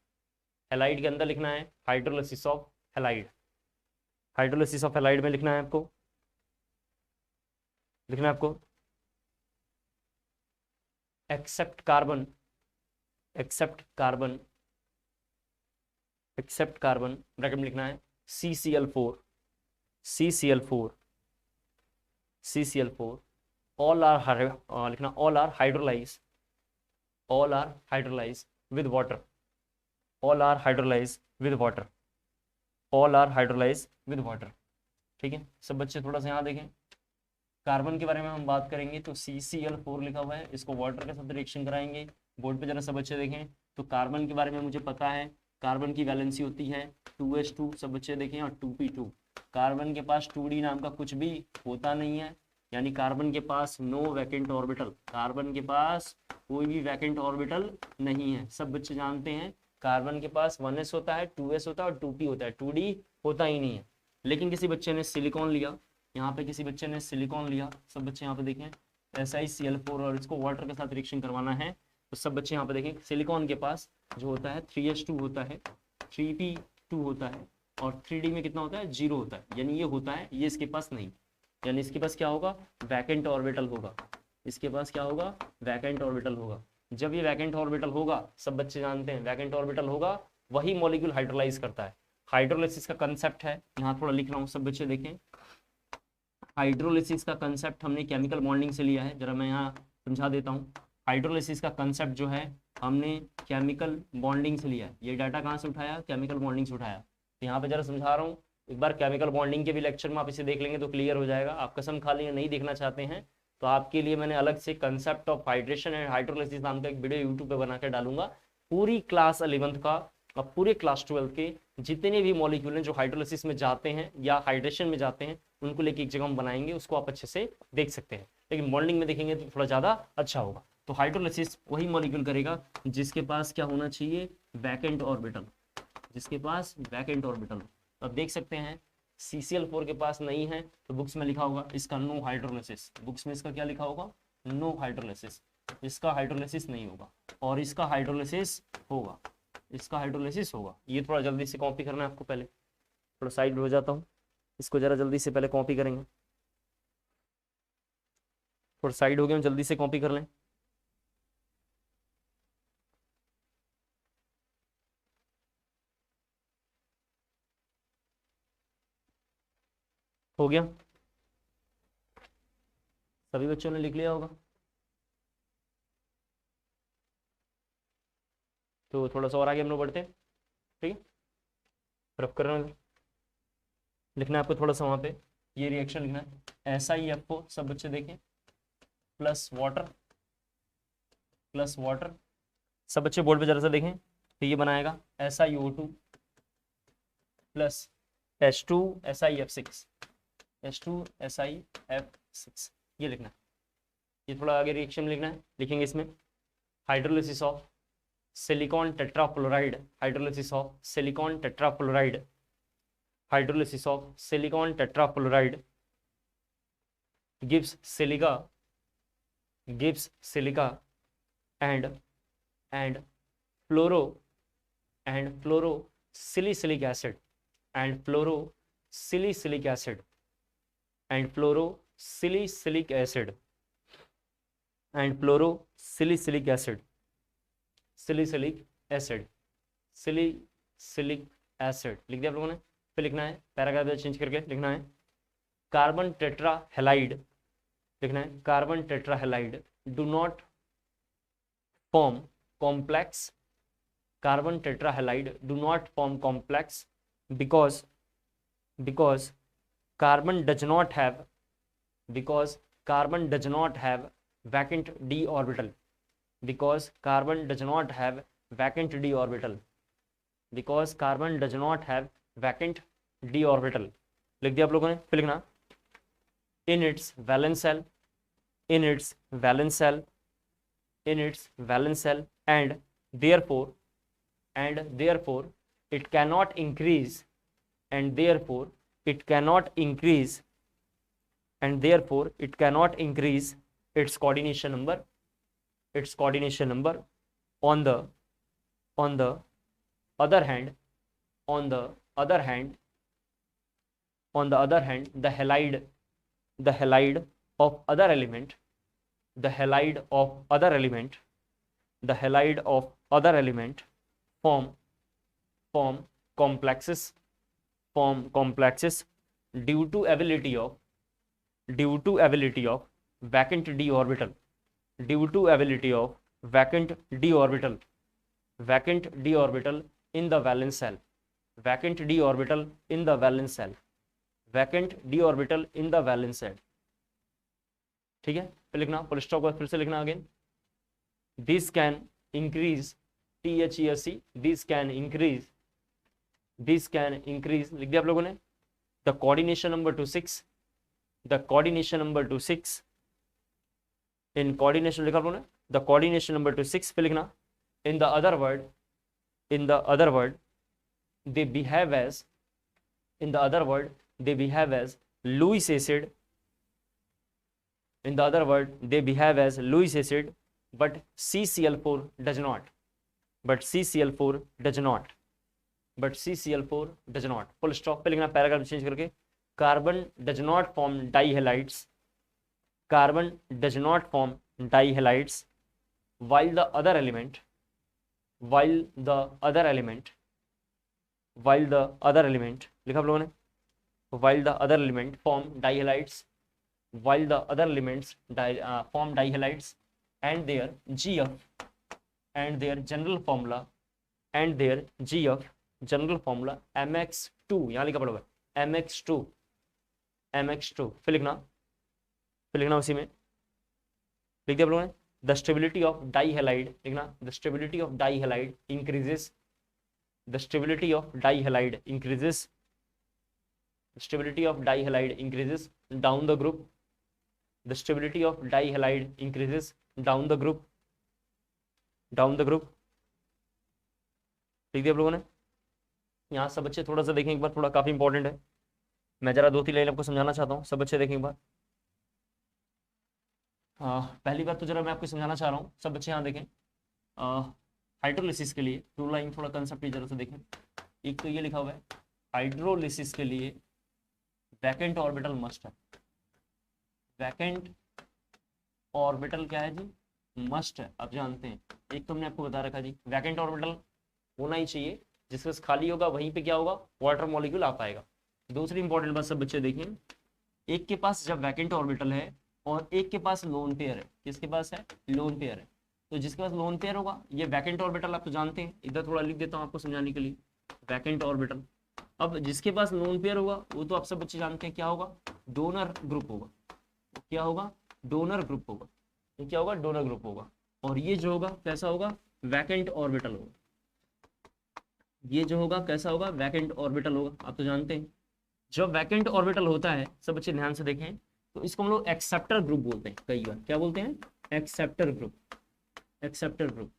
[SPEAKER 1] हैलाइड के अंदर लिखना है hydrolysis of halide. Hydrolysis of halide में लिखना है आपको एक्सेप्ट कार्बन ब्रैकेट में लिखना है CCl4 all are लिखना all are hydrolyzed with water, ठीक है सब बच्चे? थोड़ा सा यहाँ देखें, कार्बन के बारे में हम बात करेंगे तो CCl4 लिखा हुआ है, इसको वाटर के साथ रिएक्शन कराएंगे। बोर्ड पे जरा सब बच्चे देखें, तो कार्बन के बारे में मुझे पता है, कार्बन की वैलेंसी होती है 2s2, सब बच्चे देखें, और 2p2। कार्बन के पास 2d नाम का कुछ भी होता नहीं है, यानी कार्बन के पास नो वैकेंट ऑर्बिटल, कार्बन के पास कोई भी वैकेंट ऑर्बिटल नहीं है। सब बच्चे जानते हैं कार्बन के पास 1s होता है, 2s होता है और 2p होता है, 2d होता ही नहीं है। लेकिन किसी बच्चे ने सिलिकॉन लिया, यहाँ पे किसी बच्चे ने सिलिकॉन लिया, सब बच्चे यहाँ पे देखें SiCl4, और इसको वाटर के साथ रिएक्शन करवाना है, तो सब बच्चे यहाँ पे देखें सिलिकॉन के पास जो होता है 3s2 होता है, 3p2 होता है, और 3d में कितना होता है? 0 होता है, यानी ये होता है, ये इसके पास नहीं। यानी इसके पास क्या होगा, वैकेंट ऑर्बिटल होगा। इसके पास क्या होगा, वैकेंट ऑर्बिटल होगा। जब ये वैकेंट ऑर्बिटल होगा, सब बच्चे जानते हैं वैकेंट ऑर्बिटल होगा, वही मॉलिक्यूल हाइड्रोलाइज करता है। हाइड्रोलिसिस का कंसेप्ट है, यहाँ थोड़ा लिख रहा हूँ, सब बच्चे देखें। हाइड्रोलिसिस का कंसेप्ट हमने केमिकल बॉन्डिंग से लिया है, जरा मैं यहाँ समझा देता हूँ। हाइड्रोलिसिस का कंसेप्ट जो है हमने केमिकल बॉन्डिंग से लिया है। ये डाटा कहाँ से उठाया, केमिकल बॉन्डिंग से उठाया। तो यहाँ पे जरा समझा रहा हूँ, एक बार केमिकल बॉन्डिंग के भी लेक्चर में आप इसे देख लेंगे तो क्लियर हो जाएगा। आप कसम खा लेंगे नहीं देखना चाहते हैं तो आपके लिए मैंने अलग से concept of hydration and hydrolysis नाम का एक वीडियो यूट्यूब पे बना के डालूंगा। पूरी क्लास 11th का और पूरे क्लास 12th के जितने भी मॉलिक्यूल हैं जो हाइड्रोलिसिस में जाते हैं या हाइड्रेशन में जाते हैं, उनको लेके एक जगह हम बनाएंगे, उसको आप अच्छे से देख सकते हैं। लेकिन बॉन्डिंग में देखेंगे तो थोड़ा ज़्यादा अच्छा होगा। तो हाइड्रोलिसिस वही मॉलिक्यूल करेगा जिसके पास क्या होना चाहिए, वैकेंट ऑर्बिटल, जिसके पास वैकेंट ऑर्बिटल। तो आप देख सकते हैं CCl4 के पास नहीं है तो बुक्स में लिखा होगा इसका नो हाइड्रोलिसिस। बुक्स में इसका क्या लिखा होगा, नो हाइड्रोलिसिस। इसका हाइड्रोलिसिस नहीं होगा और इसका हाइड्रोलिसिस होगा, इसका हाइड्रोलिसिस होगा। ये थोड़ा जल्दी से कॉपी करना है आपको, पहले थोड़ा साइड हो जाता हूँ, इसको जरा जल्दी से पहले कॉपी करेंगे। थोड़ा साइड हो गया, जल्दी से कॉपी कर लें। हो गया, सभी बच्चों ने लिख लिया होगा। तो थोड़ा सा और आगे हम लोग बढ़ते हैं, ठीक है। रफ कर रहे हैं, लिखना है आपको थोड़ा सा वहाँ पे, ये रिएक्शन लिखना है। SiF4 सब बच्चे देखें, प्लस वाटर, प्लस वाटर। सब बच्चे बोर्ड पे जरा सा देखें, तो ये बनाएगा SiO2 प्लस H2SiF6, H2SiF6, ये लिखना है। ये थोड़ा आगे रिएक्शन लिखना है, लिखेंगे इसमें hydrolysis of silicon tetrafluoride, hydrolysis of silicon tetrafluoride, hydrolysis of silicon tetrafluoride gives silica and fluorosilicic acid and fluorosilicic acid and fluorosilicic acid and fluorosilicic acid, salicylic acid, salicylic acid लिख दिया आप लोगों ने। फिर लिखना है पैराग्राफ चेंज करके लिखना है कार्बन टेट्राहेलाइड, लिखना है carbon tetrahalide do not form complex, carbon tetrahalide do not form complex because carbon does not have vacant d orbital, because carbon does not have vacant d orbital, because carbon does not have vacant d orbital लिख दिया आप लोगों ने। फिर लिखना in its valence shell, in its valence shell, in its valence shell and therefore it cannot increase, and therefore it cannot increase, and therefore it cannot increase its coordination number, its coordination number. On the other hand, the halide of other element, the halide of other element form complexes due to ability of vacant d orbital, due to ability of vacant d orbital in the valence shell, vacant d orbital in the valence shell, vacant d orbital in the valence shell। ठीक है, फिर लिखना full stop फिर से लिखना again, this can increase THESC, this can increase लिख दिया आप लोगों ने। The coordination number two 6, the coordination number two 6 in coordination लिखा आप लोगों ने, द कोऑर्डिनेशन नंबर टू 6 पे लिखना in the other word they behave as, in the other word they behave as Lewis acid, in the other word they behave as Lewis acid, but CCl4 does not, but CCl4 does not, but CCl4 does not। Full stop पे लिखना paragraph change करके, carbon does not form dihalides, carbon does not form dihalides while the other element while the other element while the other element लिखा आप लोगों ने, while the other element form dihalides, while the other elements form dihalides and their GF and their general formula and their GF general formula MX2, यहाँ लिखा पड़ा हुआ है MX2 MX2, फिर लिखना उसी में लिख दिया आप लोगों ने। The stability of dihalide लिखना, the stability of dihalide increases, the stability of dihalide increases, the stability of dihalide increases down the group, the stability of dihalide increases down the group, down the group, ठीक है आप लोगों ने। यहाँ सब बच्चे थोड़ा सा देखें एक बार, थोड़ा काफी इंपॉर्टेंट है, मैं जरा 2-3 लाइन आपको समझाना चाहता हूँ, सब बच्चे देखें एक बार। पहली बात तो जरा मैं आपको समझाना चाह रहा हूँ, सब बच्चे यहाँ देखें। हाइड्रोलिसिस के लिए 2 लाइन थोड़ा कंसेप्ट जरा से देखें। एक तो ये लिखा हुआ है हाइड्रोलिसिस के लिए वैकेंट ऑर्बिटल मस्ट है, वैकेंट ऑर्बिटल क्या है जी, मस्ट है, आप जानते हैं। एक तो हमने आपको बता रखा जी वैकेंट ऑर्बिटल होना ही चाहिए, जिसका खाली होगा वहीं पे क्या होगा, वाटर मॉलिक्यूल आ पाएगा। दूसरी इंपॉर्टेंट बात सब बच्चे देखें, एक के पास जब वैकेंट ऑर्बिटल है और एक के पास लोन पेयर है, किसके पास है, लोन पेयर है, तो जिसके पास लोन पेयर होगा ये वैकेंट ऑर्बिटल आप तो जानते हैं, इधर थोड़ा लिख देता हूँ आपको समझाने के लिए, वैकेंट ऑर्बिटल। अब जिसके पास लोन पेयर होगा वो तो आप सब बच्चे जानते हैं क्या होगा, डोनर ग्रुप होगा, क्या होगा, डोनर ग्रुप होगा, ये क्या होगा, डोनर ग्रुप होगा। और ये जो होगा कैसा होगा, वैकेंट ऑर्बिटल होगा, ये जो होगा कैसा होगा, वैकेंट ऑर्बिटल होगा, आप तो जानते हैं। जब वैकेंट ऑर्बिटल होता है सब बच्चे ध्यान से देखें तो इसको हम लोग एक्सेप्टर ग्रुप बोलते हैं, कई बार क्या बोलते हैं, एक्सेप्टर ग्रुप, एक्सेप्टर ग्रुप।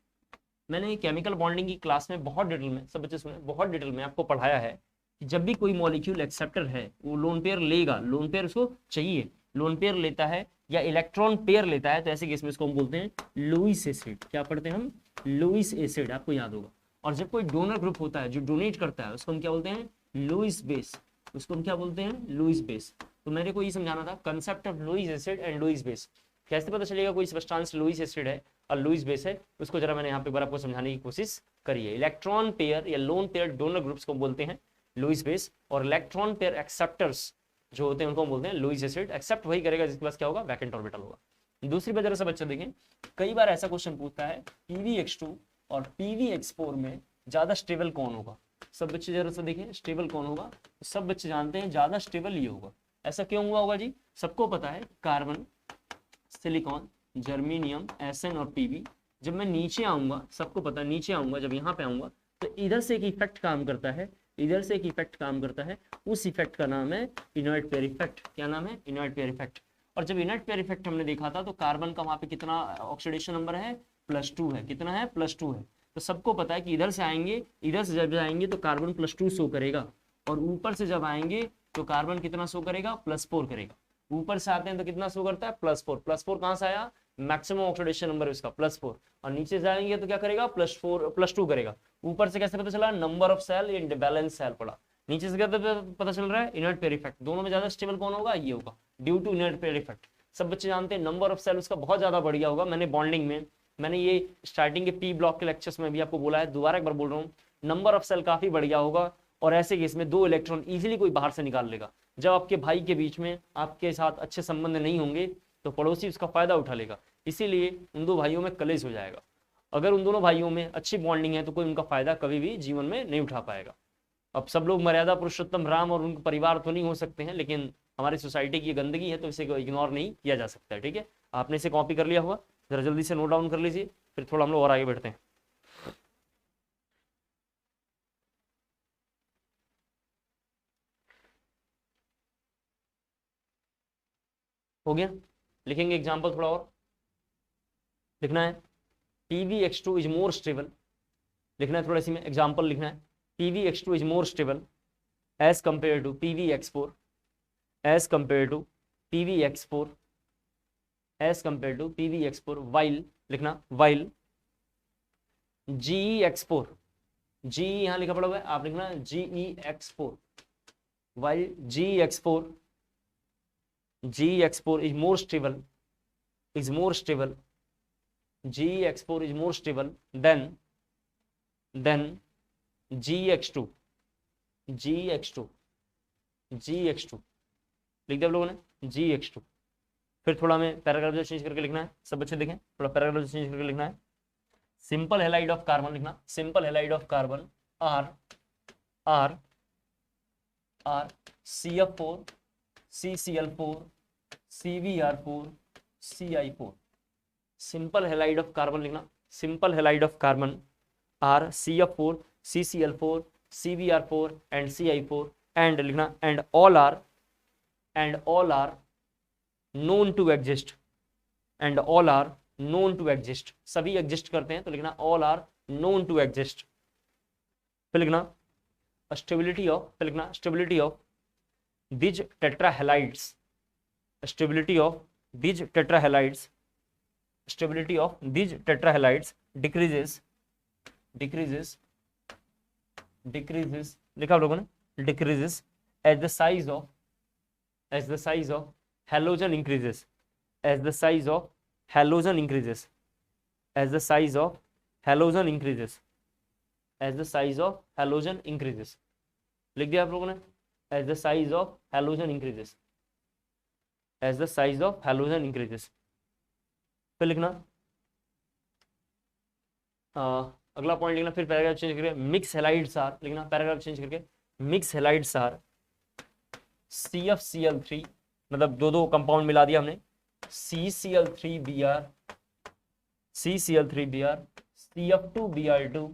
[SPEAKER 1] मैंने केमिकल बॉन्डिंग की क्लास में बहुत डिटेल में, सब बच्चे सुने, बहुत डिटेल में आपको पढ़ाया है कि जब भी कोई मॉलिक्यूल एक्सेप्टर है वो लोन पेयर लेगा, लोन पेयर उसको चाहिए, लोन पेयर लेता है या इलेक्ट्रॉन पेयर लेता है, तो ऐसे केस में इसको हम बोलते हैं लुईस एसिड। क्या पढ़ते हैं हम, लुईस एसिड, आपको याद होगा। और जब कोई डोनर ग्रुप होता है जो डोनेट करता है उसको हम क्या बोलते हैं, लुईस बेस, उसको हम क्या बोलते हैं, लुईस बेस। तो मेरे को ये समझाना था concept of Lewis acid and Lewis base, कैसे पता चलेगा कोई सब्सटेंस लुईस एसिड है और लुईस बेस है, उसको जरा मैंने यहाँ पे बार आपको समझाने की कोशिश करी है। इलेक्ट्रॉन पेयर या लोन पेयर डोनर ग्रुप्स को बोलते हैं लुईस बेस, और इलेक्ट्रॉन पेयर एक्सेप्टर्स जो होते हैं उनको बोलते हैं लुईस एसिड। एक्सेप्ट वही करेगा जिसके पास क्या होगा, वैकेंट ऑर्बिटल होगा। दूसरी बात जरा सा बच्चे देखें, कई बार ऐसा क्वेश्चन पूछता है PvX2 और PvX4 में ज्यादा स्टेबल कौन होगा, सब बच्चे जरा सा देखें स्टेबल कौन होगा, सब बच्चे जानते हैं ज्यादा स्टेबल ये होगा। ऐसा क्यों हुआ होगा जी, सबको पता है कार्बन, सिलिकॉन, जर्मेनियम, SN और PB, जब मैं नीचे आऊंगा, सबको पता है नीचे आऊंगा, जब यहाँ पे आऊंगा तो इधर से एक इफेक्ट काम करता है, इधर से एक इफेक्ट काम करता है, उस इफेक्ट का नाम है इनर्ट पेयर इफेक्ट। क्या नाम है, इनर्ट पेयर इफेक्ट। और जब इनर्ट पेयर इफेक्ट हमने देखा था तो कार्बन का वहां पे कितना ऑक्सीडेशन नंबर है, +2 है, कितना है, +2 है। तो सबको पता है कि इधर से आएंगे, इधर से जब आएंगे तो कार्बन +2 शो करेगा, और ऊपर से जब आएंगे तो कार्बन कितना शो करेगा, +4 करेगा। ऊपर से आते हैं तो कितना शो करता है, +4। +4 कहाँ से आया, मैक्सिमम ऑक्सीडेशन नंबर है उसका +4, और नीचे जाएंगे तो क्या करेगा, +2 करेगा। ऊपर से कैसे पता चला, नंबर ऑफ सेल या बैलेंस सेल पड़ा, नीचे से क्या पता चल रहा है, इनर्ट पेयर इफेक्ट। दोनों में ज्यादा स्टेबल कौन होगा, ये होगा, due to inert pair effect. सब बच्चे जानते हैं नंबर ऑफ सेल उसका बहुत ज्यादा बढ़िया होगा। मैंने बॉन्डिंग में, मैंने ये स्टार्टिंग के P ब्लॉक के लेक्चर्स में भी आपको बोला है, दोबारा एक बार बोल रहा हूँ, नंबर ऑफ सेल काफी बढ़िया होगा। और ऐसे केस में 2 इलेक्ट्रॉन इजीली कोई बाहर से निकाल लेगा। जब आपके भाई के बीच में आपके साथ अच्छे संबंध नहीं होंगे तो पड़ोसी उसका फायदा उठा लेगा, इसीलिए उन 2 भाइयों में कलेश हो जाएगा। अगर उन दोनों भाइयों में अच्छी बॉन्डिंग है तो कोई उनका फायदा कभी भी जीवन में नहीं उठा पाएगा। अब सब लोग मर्यादा पुरुषोत्तम राम और उनके परिवार तो नहीं हो सकते हैं, लेकिन हमारी सोसाइटी की गंदगी है तो इसे इग्नोर नहीं किया जा सकता है। ठीक है, आपने इसे कॉपी कर लिया हुआ, जरा जल्दी से नोट डाउन कर लीजिए, फिर थोड़ा हम लोग और आगे बढ़ते हैं। हो गया, लिखेंगे एग्जाम्पल, थोड़ा और लिखना है। PvX2 इज मोर स्टेबल, लिखना है थोड़ा इसी में एग्जाम्पल लिखना है। PvX2 is more stable as compared to PvX4, as compared to PvX4, as compared to PvX4, while लिखना, वाइल GeX4, G यहाँ लिखा पड़ा हुआ है, आप लिखना GeX4, while GX4 is more stable, GX4 is more stable than GX2 लिख दिया आप लोगों ने, GX2। फिर थोड़ा हमें पैराग्राफ जो चेंज करके लिखना है, सब बच्चे देखें, थोड़ा पैराग्राफ चेंज करके लिखना है। सिंपल हैलाइड ऑफ कार्बन लिखना, simple halide of carbon are CF4 CCl4 CBr4 CI4। Simple halide of carbon लिखना, simple halide of carbon are CF4 CCl4 CBr4 and CI4 and लिखना and all are known to exist, and all are known to exist, सभी exist करते हैं तो लिखना all are known to exist। फिर लिखना stability of these tetrahalides, stability of these tetrahalides decreases लिखा आप लोगों ने, decreases as the size of halogen increases, as the size of halogen increases, लिख दिया आप लोगों ने, as the size of halogen increases। फिर लिखना अगला पॉइंट लिखना, फिर पैराग्राफ चेंज करके मिक्स हैलाइड्स आर लिखना, पैराग्राफ चेंज करके मिक्स हैलाइड्स आर CFCl3, मतलब दो कंपाउंड मिला दिया हमने, CCl3Br CF2Br2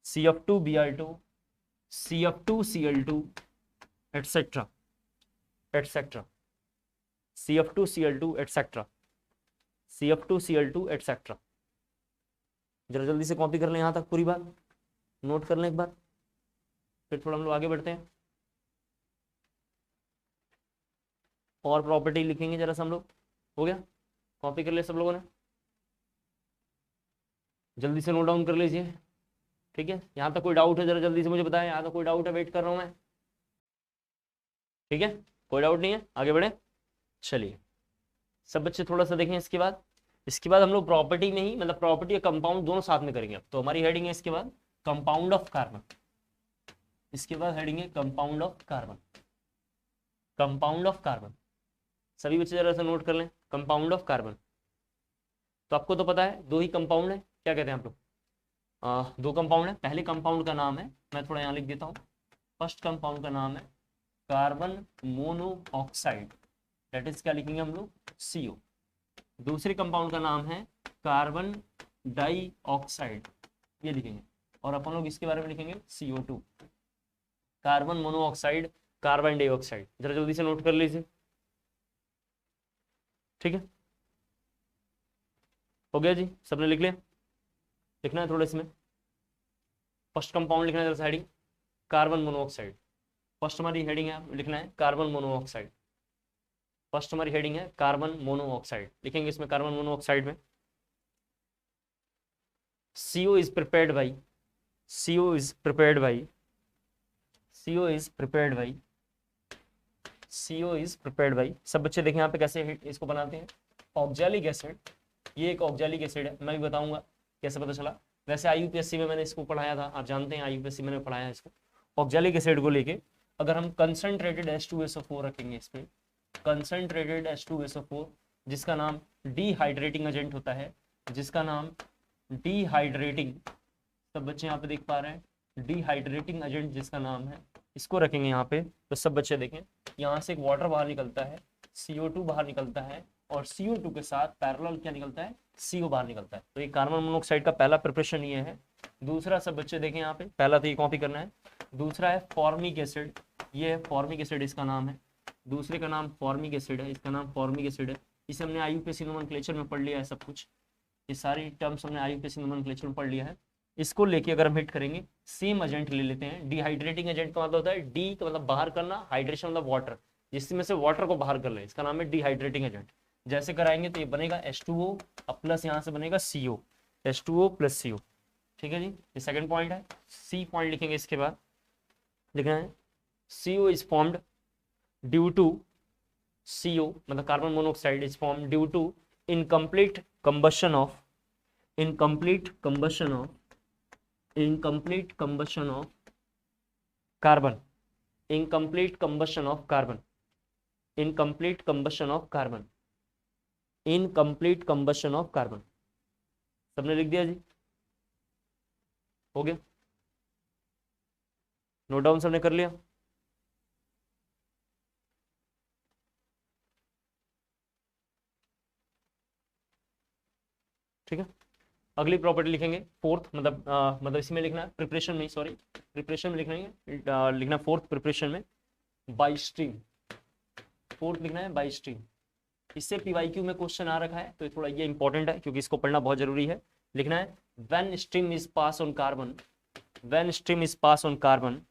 [SPEAKER 1] CF2Cl2 etc CF2Cl2 etc। जरा जल्दी से कॉपी कर लें, यहां तक पूरी बात नोट कर लें एक बार, फिर थोड़ा हम लोग आगे बढ़ते हैं और प्रॉपर्टी लिखेंगे जरा सा हम लोग। हो गया, कॉपी कर ले सब लोगों ने, जल्दी से नोट डाउन कर लीजिए, ठीक है। यहाँ तक कोई डाउट है जरा जल्दी से मुझे बताएं, यहाँ तक कोई डाउट है, वेट कर रहा हूँ मैं, ठीक है, कोई डाउट नहीं है, आगे बढ़े। चलिए सब बच्चे थोड़ा सा देखें। इसके बाद हम लोग प्रॉपर्टी में ही, मतलब प्रॉपर्टी और कंपाउंड दोनों साथ में करेंगे। तो हमारी हेडिंग है इसके बाद कंपाउंड ऑफ कार्बन, इसके बाद हेडिंग है कंपाउंड ऑफ कार्बन। सभी बच्चे जरा सा नोट कर लें, कंपाउंड ऑफ कार्बन। तो आपको तो पता है दो ही कंपाउंड है, क्या कहते हैं आप लोग, दो कंपाउंड है। पहले कंपाउंड का नाम है, मैं थोड़ा यहाँ लिख देता हूँ, फर्स्ट कंपाउंड का नाम है कार्बन मोनोऑक्साइड, दैट इज क्या लिखेंगे हम लोग, CO। दूसरे कंपाउंड का नाम है कार्बन डाइऑक्साइड, ये लिखेंगे, और अपन लोग इसके बारे में लिखेंगे CO2। Carbon monoxide, carbon dioxide, जरा जल्दी से नोट कर लीजिए, ठीक है, हो गया जी, सबने लिख लिया। लिखना है थोड़ा इसमें, फर्स्ट कंपाउंड लिखना है जरा हेडिंग कार्बन मोनोऑक्साइड, फर्स्ट हमारी हेडिंग है, लिखना है कार्बन मोनोऑक्साइड, फर्स्ट हमारी हेडिंग है कार्बन मोनोऑक्साइड, लिखेंगे इसमें कार्बन मोनोऑक्साइड में CO is prepared by, सब बच्चे देखें यहाँ पे कैसे इसको बनाते हैं, ऑक्जेलिक एसिड। ये एक ऑक्जेलिक एसिड है, मैं भी बताऊंगा कैसे पता चला। वैसे IUPSC में मैंने इसको पढ़ाया था, आप जानते हैं IUPSC मैंने पढ़ाया है इसको। ऑक्जेलिक एसिड को लेके अगर हम कंसंट्रेटेड H2SO4 रखेंगे, इसमें कंसंट्रेटेड H2SO4 जिसका नाम डिहाइड्रेटिंग एजेंट होता है, जिसका नाम डिहाइड्रेटिंग, सब बच्चे यहाँ पे देख पा रहे हैं, डिहाइड्रेटिंग एजेंट जिसका नाम है, इसको रखेंगे यहाँ पे। तो सब बच्चे देखें, यहाँ से एक वाटर बाहर निकलता है, CO2 बाहर निकलता है, और CO2 के साथ पैरेलल क्या निकलता है, CO बाहर निकलता है। तो ये कार्बन मोनोऑक्साइड का पहला प्रिपरेशन ये है। दूसरा सब बच्चे देखें यहाँ पे, पहला तो ये कॉपी करना है, दूसरा है फॉर्मिक एसिड, ये है फॉर्मिक एसिड, इसका नाम है, दूसरे का नाम फॉर्मिक एसिड है, इसका नाम फॉर्मिक एसिड है। इसे हमने IUPAC नोमेनक्लेचर में पढ़ लिया है सब कुछ, ये सारी टर्म्स हमने IUPAC नोमेनक्लेचर में पढ़ लिया है। इसको लेके अगर हम हिट करेंगे, सेम एजेंट ले लेते हैं। डिहाइड्रेटिंग एजेंट का मतलब होता है डी का मतलब बाहर करना, हाइड्रेशन मतलब वाटर, जिसमें से वाटर को बाहर कर ले, इसका नाम है डिहाइड्रेटिंग एजेंट। जैसे कराएंगे तो ये बनेगा H2O प्लस यहाँ से बनेगा CO, H2O प्लस CO, ठीक है जी। ये सेकंड पॉइंट है। C पॉइंट लिखेंगे, इसके बाद लिखना है CO is formed due to CO मतलब carbon monoxide is formed due to incomplete combustion of incomplete combustion of carbon incomplete combustion of carbon incomplete combustion of carbon incomplete combustion of carbon सबने लिख दिया जी, हो गया, note down सबने कर लिया। ठीक है, अगली प्रॉपर्टी लिखेंगे फोर्थ, मतलब इसी में लिखना है, प्रिपरेशन में, सॉरी प्रिपरेशन में लिखना फोर्थ प्रिपरेशन में, बाई स्ट्रीम, फोर्थ लिखना है बाई स्ट्रीम। इससे पीवाईक्यू में क्वेश्चन आ रखा है तो थोड़ा ये इंपॉर्टेंट है क्योंकि इसको पढ़ना बहुत जरूरी है। लिखना है when stream is pass on carbon, when stream is pass on carbon,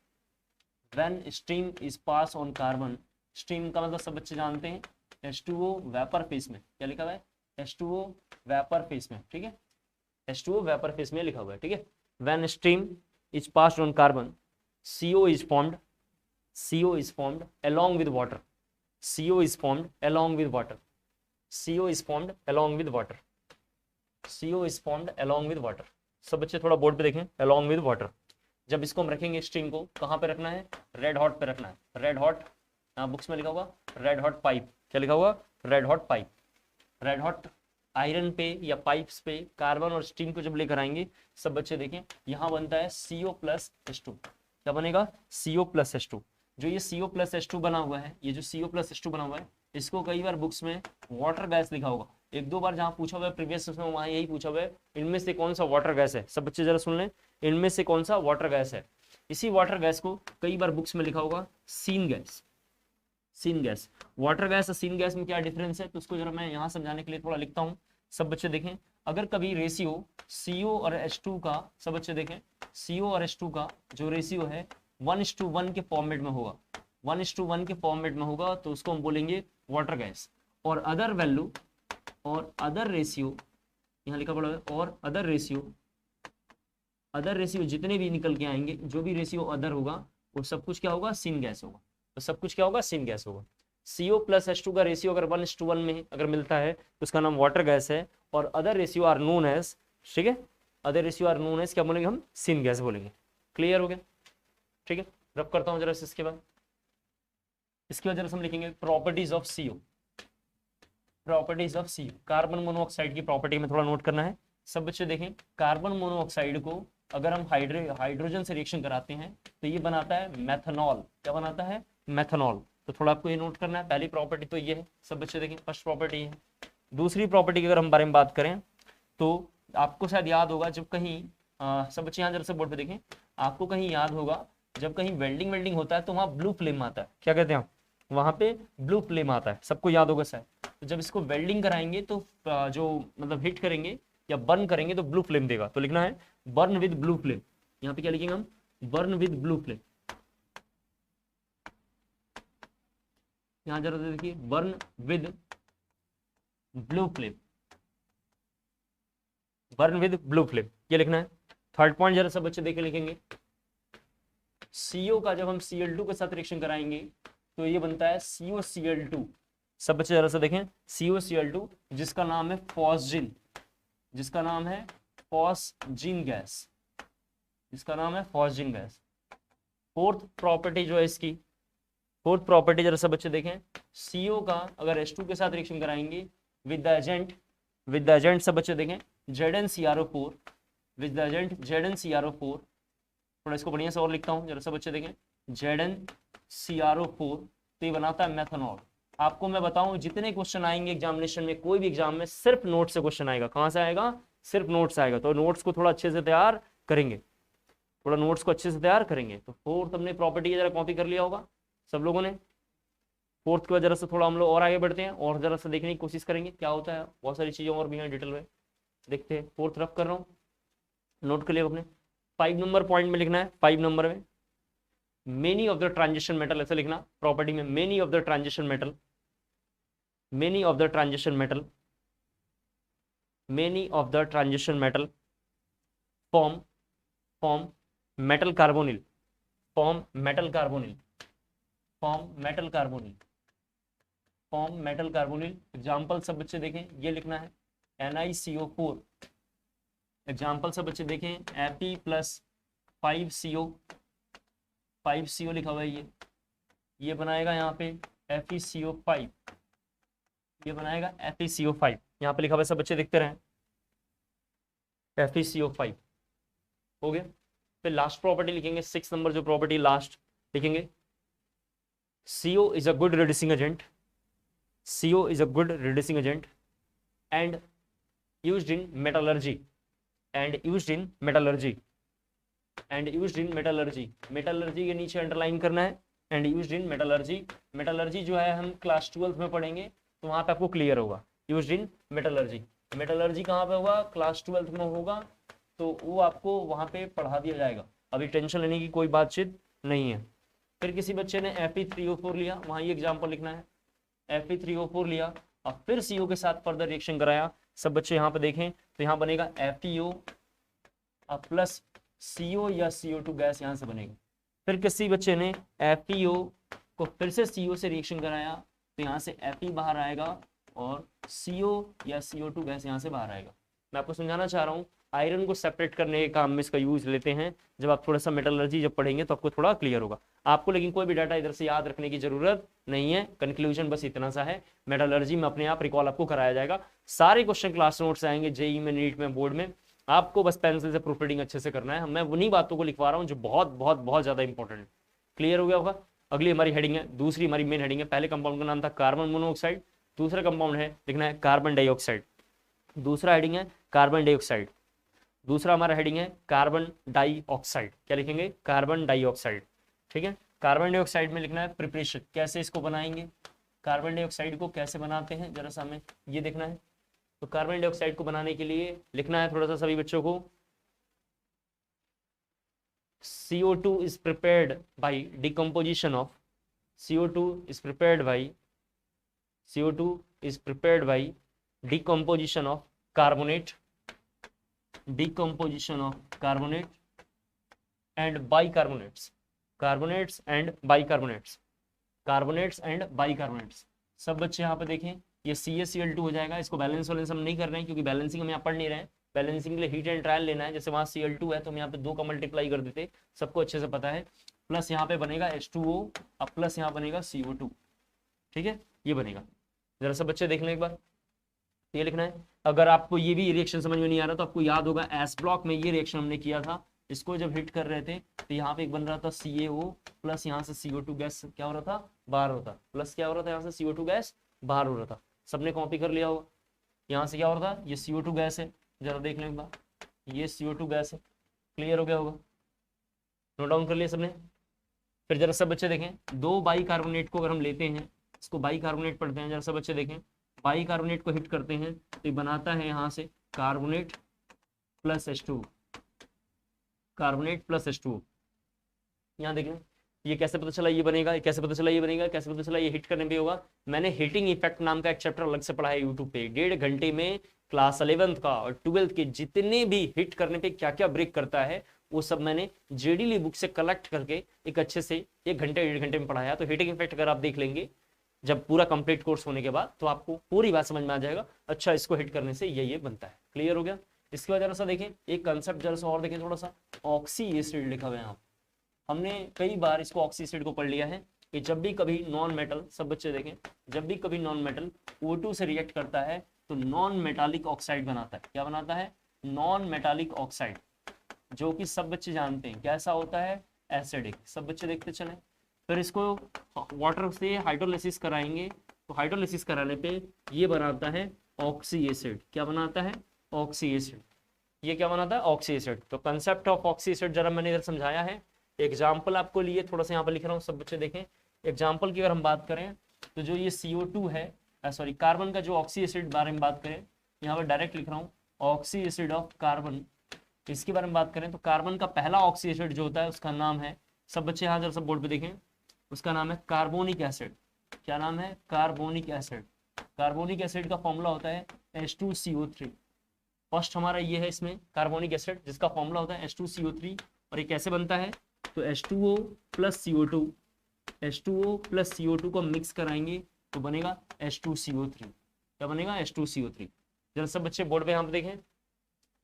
[SPEAKER 1] when stream is pass on carbon. Stream का मतलब सब बच्चे जानते हैं H2O वेपर फेस में, क्या लिखा हुआ है H2O वेपर फेस में, ठीक है H2O वेपर फेस में लिखा हुआ है, ठीक है। When stream is passed on carbon CO is formed, CO is formed along with water, CO is formed along with water, CO is formed along with water, CO is formed along with water। सब बच्चे थोड़ा board पे देखें, along with water। जब इसको हम रखेंगे string को कहाँ पे रखना है, रेड हॉट पे रखना है, रेड हॉट, बुक्स में लिखा हुआ रेड हॉट पाइप, क्या लिखा हुआ red hot pipe, red hot iron पे या पाइप्स पे कार्बन और स्ट्रिंग को जब लेकर आएंगे सब बच्चे देखें यहाँ बनता है CO+H2, क्या बनेगा CO+H2। जो ये CO+H2 बना हुआ है, ये जो CO+H2 बना हुआ है इसको कई बार बुक्स में वाटर गैस लिखा होगा, एक दो बार जहाँ पूछा हुआ है प्रीवियस में वहाँ यही पूछा हुआ है इनमें से कौन सा वाटर गैस है। सब बच्चे जरा सुन लें, इनमें से कौन सा वाटर गैस है। इसी वाटर गैस को कई बार बुक्स में लिखा होगा syn gas, syn gas. Water gas और सीन गैस में क्या डिफरेंस है तो उसको जरा मैं यहाँ समझाने के लिए थोड़ा लिखता हूँ। सब बच्चे देखें, अगर कभी रेशियो CO और H2 का, सब बच्चे देखें CO और H2 का जो रेशियो है 1:1 के फॉर्मेट में होगा, 1:1 के फॉर्मेट में होगा तो उसको हम बोलेंगे वाटर गैस। और अदर वैल्यू और अदर रेशियो यहाँ लिखा पड़ा है, और अदर रेशियो जितने भी निकल के आएंगे, जो भी रेशियो अदर होगा वो सब कुछ क्या होगा सीन गैस होगा, तो सब कुछ क्या होगा सीन गैस होगा। CO+H2 का रेशियो अगर 1:1 में अगर मिलता है तो उसका नाम वाटर गैस है, और other ratio are known as, ठीक है other ratio are known as क्या बोलेंगे हम सीन गैस बोलेंगे। क्लियर हो गया, ठीक है। रब करता हूँ जरा इसके बाद जरा हम लिखेंगे properties of CO, properties of CO। Carbon monoxide की प्रॉपर्टी में थोड़ा नोट करना है। सब बच्चे देखें, कार्बन मोनोऑक्साइड को अगर हम हाइड्रोजन से रिएक्शन कराते हैं तो ये बनाता है मेथनॉल, क्या बनाता है मेथनॉल। तो थोड़ा आपको ये नोट करना है, पहली प्रॉपर्टी तो ये है। सब बच्चे देखें फर्स्ट प्रॉपर्टी है। दूसरी प्रॉपर्टी की अगर हम बारे में बात करें तो आपको शायद याद होगा जब कहीं सब बच्चे यहाँ जरा से बोर्ड पे देखें, आपको कहीं याद होगा जब कहीं वेल्डिंग होता है तो वहाँ ब्लू फ्लेम आता है, क्या कहते हैं वहाँ पे ब्लू फ्लेम आता है, सबको याद होगा शायद। तो जब इसको वेल्डिंग कराएंगे तो जो मतलब हिट करेंगे या बर्न करेंगे तो ब्लू फ्लेम देगा, तो लिखना है बर्न विद ब्लू फ्लेम। यहाँ पे क्या लिखेंगे हम बर्न विद ब्लू फ्लेम। यहाँ जरा देखिए burn with blue flame, burn with blue flame ये लिखना है। थर्ड पॉइंट जरा सब बच्चे देख के लिखेंगे, CO का जब हम Cl2 के साथ रिएक्शन कराएंगे तो ये बनता है COCl2। सब बच्चे जरा सा देखें COCl2 जिसका नाम है फॉस्जिन, जिसका नाम है फॉस्जिन गैस, जिसका नाम है फॉस्जिन गैस। फोर्थ प्रॉपर्टी जो है इसकी, फोर्थ प्रॉपर्टी जरा सब बच्चे देखें, CO का अगर H2 के साथ रिएक्शन कराएंगे विद द एजेंट सब बच्चे देखें ZnCrO4, with the agent ZnCrO4। थोड़ा इसको बढ़िया से और लिखता हूँ जरा सब बच्चे देखें ZnCrO4, तो ये बनाता है मेथनॉल। आपको मैं बताऊं जितने क्वेश्चन आएंगे एग्जामिनेशन में, कोई भी एग्जाम में सिर्फ नोट से क्वेश्चन आएगा। कहाँ से आएगा सिर्फ नोट से आएगा, तो नोट्स को थोड़ा अच्छे से तैयार करेंगे, थोड़ा नोट्स को अच्छे से तैयार करेंगे। तो फोर्थ हमने प्रॉपर्टी जरा कॉपी कर लिया होगा सब लोगों ने। फोर्थ के बाद जरा से थोड़ा हम लोग और आगे बढ़ते हैं और जरा सा देखने की कोशिश करेंगे क्या होता है, बहुत सारी चीजें और भी हैं डिटेल में देखते हैं। फोर्थ रफ कर रहा हूँ, नोट कर लिया अपने। 5 नंबर पॉइंट में लिखना है, 5 नंबर में many of the transition metal, ऐसे लिखना प्रॉपर्टी में many of the transition metal, many of the transition metal, many of the transition metal form metal carbonyl, form metal carbonyl, form metal carbonyl, form metal carbonyl. Example सब बच्चे देखें, ये लिखना है NiCO4। Example सब बच्चे देखें Fe प्लस 5CO, 5CO लिखा हुआ है, ये बनाएगा यहाँ पे FeCO5, ये बनाएगा FeCO5, यहाँ पे लिखा हुआ है, सब बच्चे देखते रहें FeCO5 हो गया। फिर लास्ट प्रॉपर्टी लिखेंगे, 6 नंबर जो प्रॉपर्टी लास्ट लिखेंगे, CO is a good reducing agent, CO is a good reducing agent and used in metallurgy, and used in metallurgy, and used in metallurgy. Metallurgy के नीचे underline करना है, and used in metallurgy. Metallurgy जो है हम class 12 में पढ़ेंगे तो वहां पे आपको क्लियर होगा। यूज्ड इन मेटलर्जी, मेटलर्जी कहाँ पे होगा, क्लास 12 में होगा, तो वो आपको वहां पे पढ़ा दिया जाएगा, अभी टेंशन लेने की कोई बातचीत नहीं है। फिर किसी बच्चे ने Fe3O4 लिया, वहां ये एग्जाम्पल लिखना है, Fe3O4 लिया और फिर CO के साथ फर्दर रिएक्शन कराया। सब बच्चे यहाँ पे देखें तो यहाँ बनेगा FeO प्लस CO या CO2 गैस यहाँ से बनेगा। फिर किसी बच्चे ने FeO को फिर से CO से रिएक्शन कराया तो यहाँ से Fe बाहर आएगा और CO या CO2 गैस यहाँ से बाहर आएगा। मैं आपको समझाना चाह रहा हूँ, आयरन को सेपरेट करने के काम में इसका यूज लेते हैं। जब आप थोड़ा सा मेटलर्जी जब पढ़ेंगे तो आपको थोड़ा क्लियर होगा। आपको लेकिन कोई भी डाटा इधर से याद रखने की जरूरत नहीं है, कंक्लूजन बस इतना सा है, मेटलर्जी में अपने आप रिकॉल आपको कराया जाएगा। सारे क्वेश्चन क्लास नोट्स आएंगे जेई में, नीट में, बोर्ड में, आपको बस पेंसिल से प्रूफ रीडिंग अच्छे से करना है। मैं उन्हीं बातों को लिखवा रहा हूँ जो बहुत बहुत बहुत ज्यादा इंपॉर्टेंट है। क्लियर हो गया होगा। अगली हमारी हेडिंग है, दूसरी हमारी मेन हेडिंग है। पहले कंपाउंड का नाम था कार्बन मोनोऑक्साइड, दूसरा कंपाउंड है लिखना है कार्बन डाइऑक्साइड, दूसरा हेडिंग है कार्बन डाइऑक्साइड, दूसरा हमारा हेडिंग है कार्बन डाइऑक्साइड। क्या लिखेंगे, कार्बन डाइऑक्साइड, ठीक है। कार्बन डाइऑक्साइड में लिखना है प्रिपरेशन, कैसे इसको बनाएंगे, कार्बन डाइऑक्साइड को कैसे बनाते हैं जरा सा हमें ये देखना है। तो कार्बन डाइऑक्साइड को बनाने के लिए लिखना है थोड़ा सा सभी बच्चों को, CO2 is prepared by decomposition of, CO2 is prepared by, CO2 is prepared by decomposition of carbonate, decomposition of carbonate and bicarbonates, carbonates and bicarbonates, carbonates and bicarbonates। सब बच्चे यहाँ पे देखें, ये CaCl2 हो जाएगा। इसको बैलेंस वैलेंस हम नहीं कर रहे हैं क्योंकि बैलेंसिंग हम यहाँ पढ़ नहीं रहे हैं। बैलेंसिंग के लिए हीट एंड ट्रायल लेना है, जैसे वहाँ Cl2 है तो हम यहाँ पे 2 का मल्टीप्लाई कर देते, सबको अच्छे से पता है। प्लस यहाँ पे बनेगा H2O, अब प्लस यहाँ बनेगा CO2, ठीक है, ये बनेगा। जरा सब बच्चे देख लें एक बार, ये लिखना है। अगर आपको ये भी रिएक्शन समझ में नहीं आ रहा तो आपको याद होगा एस ब्लॉक में ये रिएक्शन हमने किया था, इसको जब हिट कर रहे थे तो यहाँ पे एक बन रहा था CaO प्लस यहाँ से CO2 गैस क्या हो रहा था, बाहर होता, प्लस क्या हो रहा था यहाँ से CO2 गैस बाहर हो रहा था। सबने कॉपी कर लिया होगा। यहाँ से क्या हो रहा था, ये CO2 गैस है, जरा देख लें एक बार, ये CO2 गैस है। क्लियर हो गया होगा, नोट डाउन कर लिया सबने। फिर जरा सब बच्चे देखें, 2 बाइकार्बोनेट को अगर हम लेते हैं, इसको बाइकार्बोनेट पढ़ते हैं, जरा सब बच्चे देखें, बाइकार्बोनेट को हिट करते हैं तो ये बनाता है यहाँ से carbonate plus H2, carbonate plus H2। यहाँ देखें ये कैसे पता चला ये बनेगा, कैसे पता चला ये बनेगा, कैसे पता चला ये हिट करने पे होगा। मैंने हीटिंग इफेक्ट नाम का एक चैप्टर अलग से पढ़ा है यूट्यूब पे, 1.5 घंटे में क्लास 11th का और 12th के जितने भी हिट करने पे क्या क्या ब्रेक करता है वो सब मैंने जेडी ली बुक से कलेक्ट करके एक अच्छे से 1 घंटे 1.5 घंटे में पढ़ाया। तो हीटिंग इफेक्ट अगर आप देख लेंगे जब पूरा कंप्लीट कोर्स होने के बाद तो आपको पूरी बात समझ में आ जाएगा, अच्छा इसको हिट करने से ये बनता है। क्लियर हो गया। इसके बाद जरा सा देखें एक कंसेप्ट जरा सा और देखें थोड़ा सा, ऑक्सी एसिड लिखा हुआ है यहाँ। हमने कई बार इसको ऑक्सी एसिड को पढ़ लिया है कि जब भी कभी नॉन मेटल, सब बच्चे देखें, जब भी कभी नॉन मेटल O2 से रिएक्ट करता है तो नॉन मेटालिक ऑक्साइड बनाता है। क्या बनाता है, नॉन मेटालिक ऑक्साइड, जो कि सब बच्चे जानते हैं कैसा होता है, एसिडिक। सब बच्चे देखते चले। फिर इसको वाटर से हाइड्रोलिसिस कराएंगे तो हाइड्रोलिसिस कराने पे ये बनाता है ऑक्सी एसिड। क्या बनाता है, ऑक्सी एसिड। ये क्या बनाता है, ऑक्सी एसिड। तो कंसेप्ट ऑफ ऑक्सी एसिड जरा मैंने इधर समझाया है। एग्जाम्पल आपको लिए थोड़ा सा यहाँ पर लिख रहा हूँ, सब बच्चे देखें। एग्जाम्पल की अगर हम बात करें तो जो ये CO2 है, सॉरी कार्बन का जो ऑक्सी एसिड बारे में बात करें, यहाँ पर डायरेक्ट लिख रहा हूँ ऑक्सी एसिड ऑफ कार्बन। इसके बारे में बात करें तो कार्बन का पहला ऑक्सी एसिड जो होता है उसका नाम है, सब बच्चे यहाँ जरा सब बोर्ड पे देखें, उसका नाम है कार्बोनिक एसिड। क्या नाम है, कार्बोनिक एसिड। कार्बोनिक एसिड का फॉर्मूला होता है H2CO3। फर्स्ट हमारा ये है इसमें कार्बोनिक एसिड जिसका फॉर्मूला होता है H2CO3। और ये कैसे बनता है, तो H2O plus CO2 H2O plus CO2 को मिक्स कराएंगे तो बनेगा H2CO3। क्या बनेगा? H2CO3। जरा सब बच्चे बोर्ड पे यहाँ पे देखें,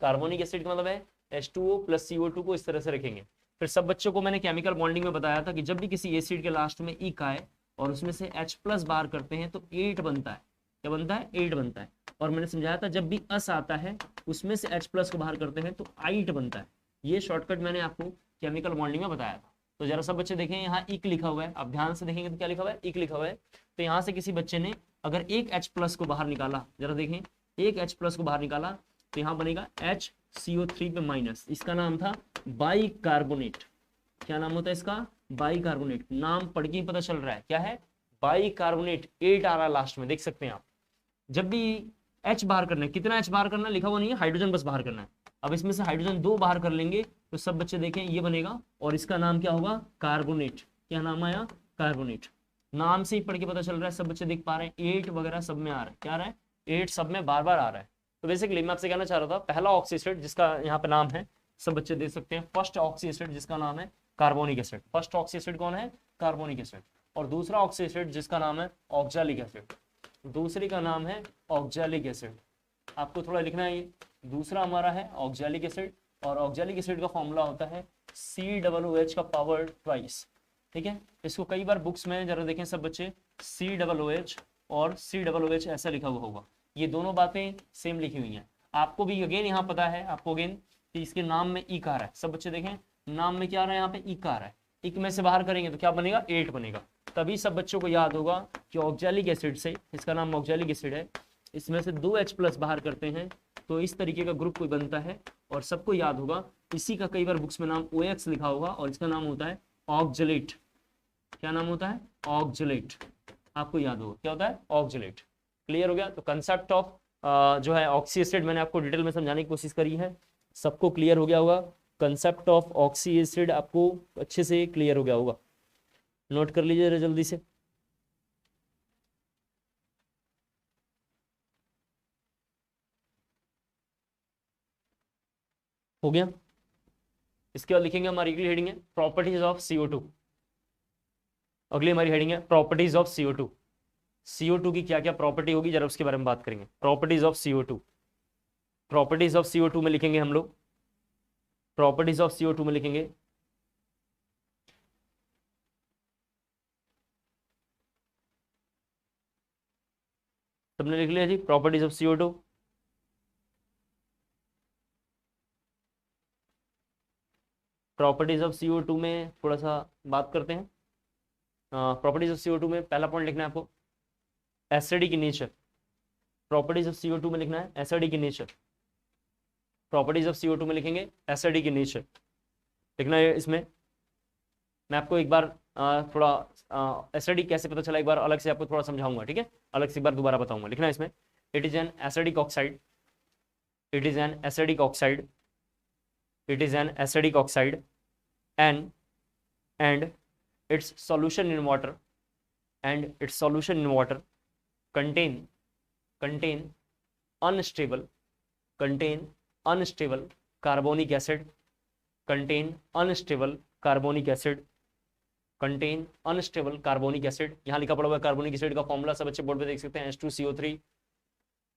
[SPEAKER 1] कार्बोनिक एसिड का मतलब है H2O प्लस CO2 को इस तरह से रखेंगे। फिर सब बच्चों को मैंने केमिकल बॉन्डिंग में बताया था कि जब भी किसी एसिड के लास्ट में इक आए और उसमें से H प्लस बाहर करते हैं तो 8 बनता है। क्या बनता है? 8 बनता है। और मैंने समझाया था जब भी अस आता है उसमें से H प्लस को बाहर करते हैं तो 8 बनता है। ये शॉर्टकट मैंने आपको केमिकल बॉन्डिंग में बताया था। तो जरा सब बच्चे देखें, यहाँ इक लिखा हुआ है, आप ध्यान से देखेंगे तो क्या लिखा हुआ है? इक लिखा हुआ है। तो यहाँ से किसी बच्चे ने अगर एक H प्लस को बाहर निकाला, जरा देखें, एक H प्लस को बाहर निकाला तो यहाँ बनेगा HCO3 पे माइनस। इसका नाम था बाइकार्बोनेट। क्या नाम होता है इसका? बाइकार्बोनेट। नाम पढ़ के पता चल रहा है क्या है? बाइकार्बोनेट। 8 आ रहा है लास्ट में, देख सकते हैं आप। जब भी H बाहर करना है, कितना H बाहर करना है लिखा हुआ नहीं है, हाइड्रोजन बस बाहर करना है। अब इसमें से हाइड्रोजन 2 बाहर कर लेंगे तो सब बच्चे देखें ये बनेगा और इसका नाम क्या होगा? कार्बोनेट। क्या नाम आया? कार्बोनेट। नाम से ही पढ़ के पता चल रहा है, सब बच्चे देख पा रहे हैं 8 वगैरह सब में आ रहा है। क्या आ रहा है? 8 सब में बार बार आ रहा है। तो बेसिकली मैं आपसे कहना चाह रहा था, पहला ऑक्सी एसिड जिसका यहाँ पे नाम है, सब बच्चे देख सकते हैं, फर्स्ट ऑक्सी एसिड जिसका नाम है carbonic acid. First oxy acid कौन है? Carbonic acid. और दूसरा ऑक्सी एसिड जिसका नाम है ऑक्सैलिक एसिड। दूसरी का नाम है ऑक्सैलिक एसिड। आपको थोड़ा लिखना है, ये दूसरा हमारा है ऑक्सैलिक एसिड और ऑक्सैलिक एसिड का फॉर्मूला होता है COOH का पावर ट्वाइस। ठीक है, इसको कई बार बुक्स में जरा देखें सब बच्चे, COOH और COOH ऐसा लिखा हुआ होगा। ये दोनों बातें सेम लिखी हुई हैं। आपको भी अगेन यहाँ पता है, आपको अगेन कि इसके नाम में इक आ रहा है। सब बच्चे देखें, नाम में क्या आ रहा है? यहाँ पे इक आ रहा है। इक में से बाहर करेंगे तो क्या बनेगा? 8 बनेगा। तभी सब बच्चों को याद होगा कि ऑक्सैलिक एसिड से, इसका नाम ऑक्सैलिक एसिड है, इसमें से 2 H प्लस बाहर करते हैं तो इस तरीके का ग्रुप कोई बनता है। और सबको याद होगा, इसी का कई बार बुक्स में नाम OX लिखा होगा और इसका नाम होता है ऑक्सैलेट। क्या नाम होता है? ऑक्सैलेट। आपको याद होगा क्या होता है? ऑक्सैलेट। क्लियर हो गया? तो कंसेप्ट ऑफ जो है ऑक्सी एसिड मैंने आपको डिटेल में समझाने की कोशिश करी है। सबको क्लियर हो गया होगा? कंसेप्ट ऑफ ऑक्सी एसिड आपको अच्छे से क्लियर हो गया होगा। नोट कर लीजिए जल्दी से। हो गया? इसके बाद लिखेंगे, हमारी अगली हेडिंग है प्रॉपर्टीज ऑफ CO2। अगली हमारी हेडिंग है प्रॉपर्टीज ऑफ CO2। CO2 की क्या क्या प्रॉपर्टी होगी जरा उसके बारे में बात करेंगे। Properties of CO2। Properties of CO2 में लिखेंगे हम लोग, प्रॉपर्टीज ऑफ CO2 में लिखेंगे सबने लिख लिया जी properties of CO2। Properties of CO2 में थोड़ा सा बात करते हैं। प्रॉपर्टीज ऑफ CO2 में पहला पॉइंट लिखना है आपको acidic nature. Properties of CO2 में लिखना है acidic nature. Properties of CO2 में लिखेंगे एसिडिक नेचर लिखना है। इसमें मैं आपको एक बार थोड़ा एसिडिक कैसे पता चला एक बार अलग से आपको थोड़ा समझाऊंगा। ठीक है, अलग से एक बार दोबारा बताऊंगा। लिखना है इसमें, it is an acidic oxide, it is an acidic oxide, it is an acidic oxide and its solution in water and its solution in water contain unstable carbonic acid, contain unstable carbonic acid, contain unstable carbonic acid। यहाँ लिखा पड़ा हुआ है carbonic acid का formula, सब अच्छे board पे देख सकते हैं, H2CO3,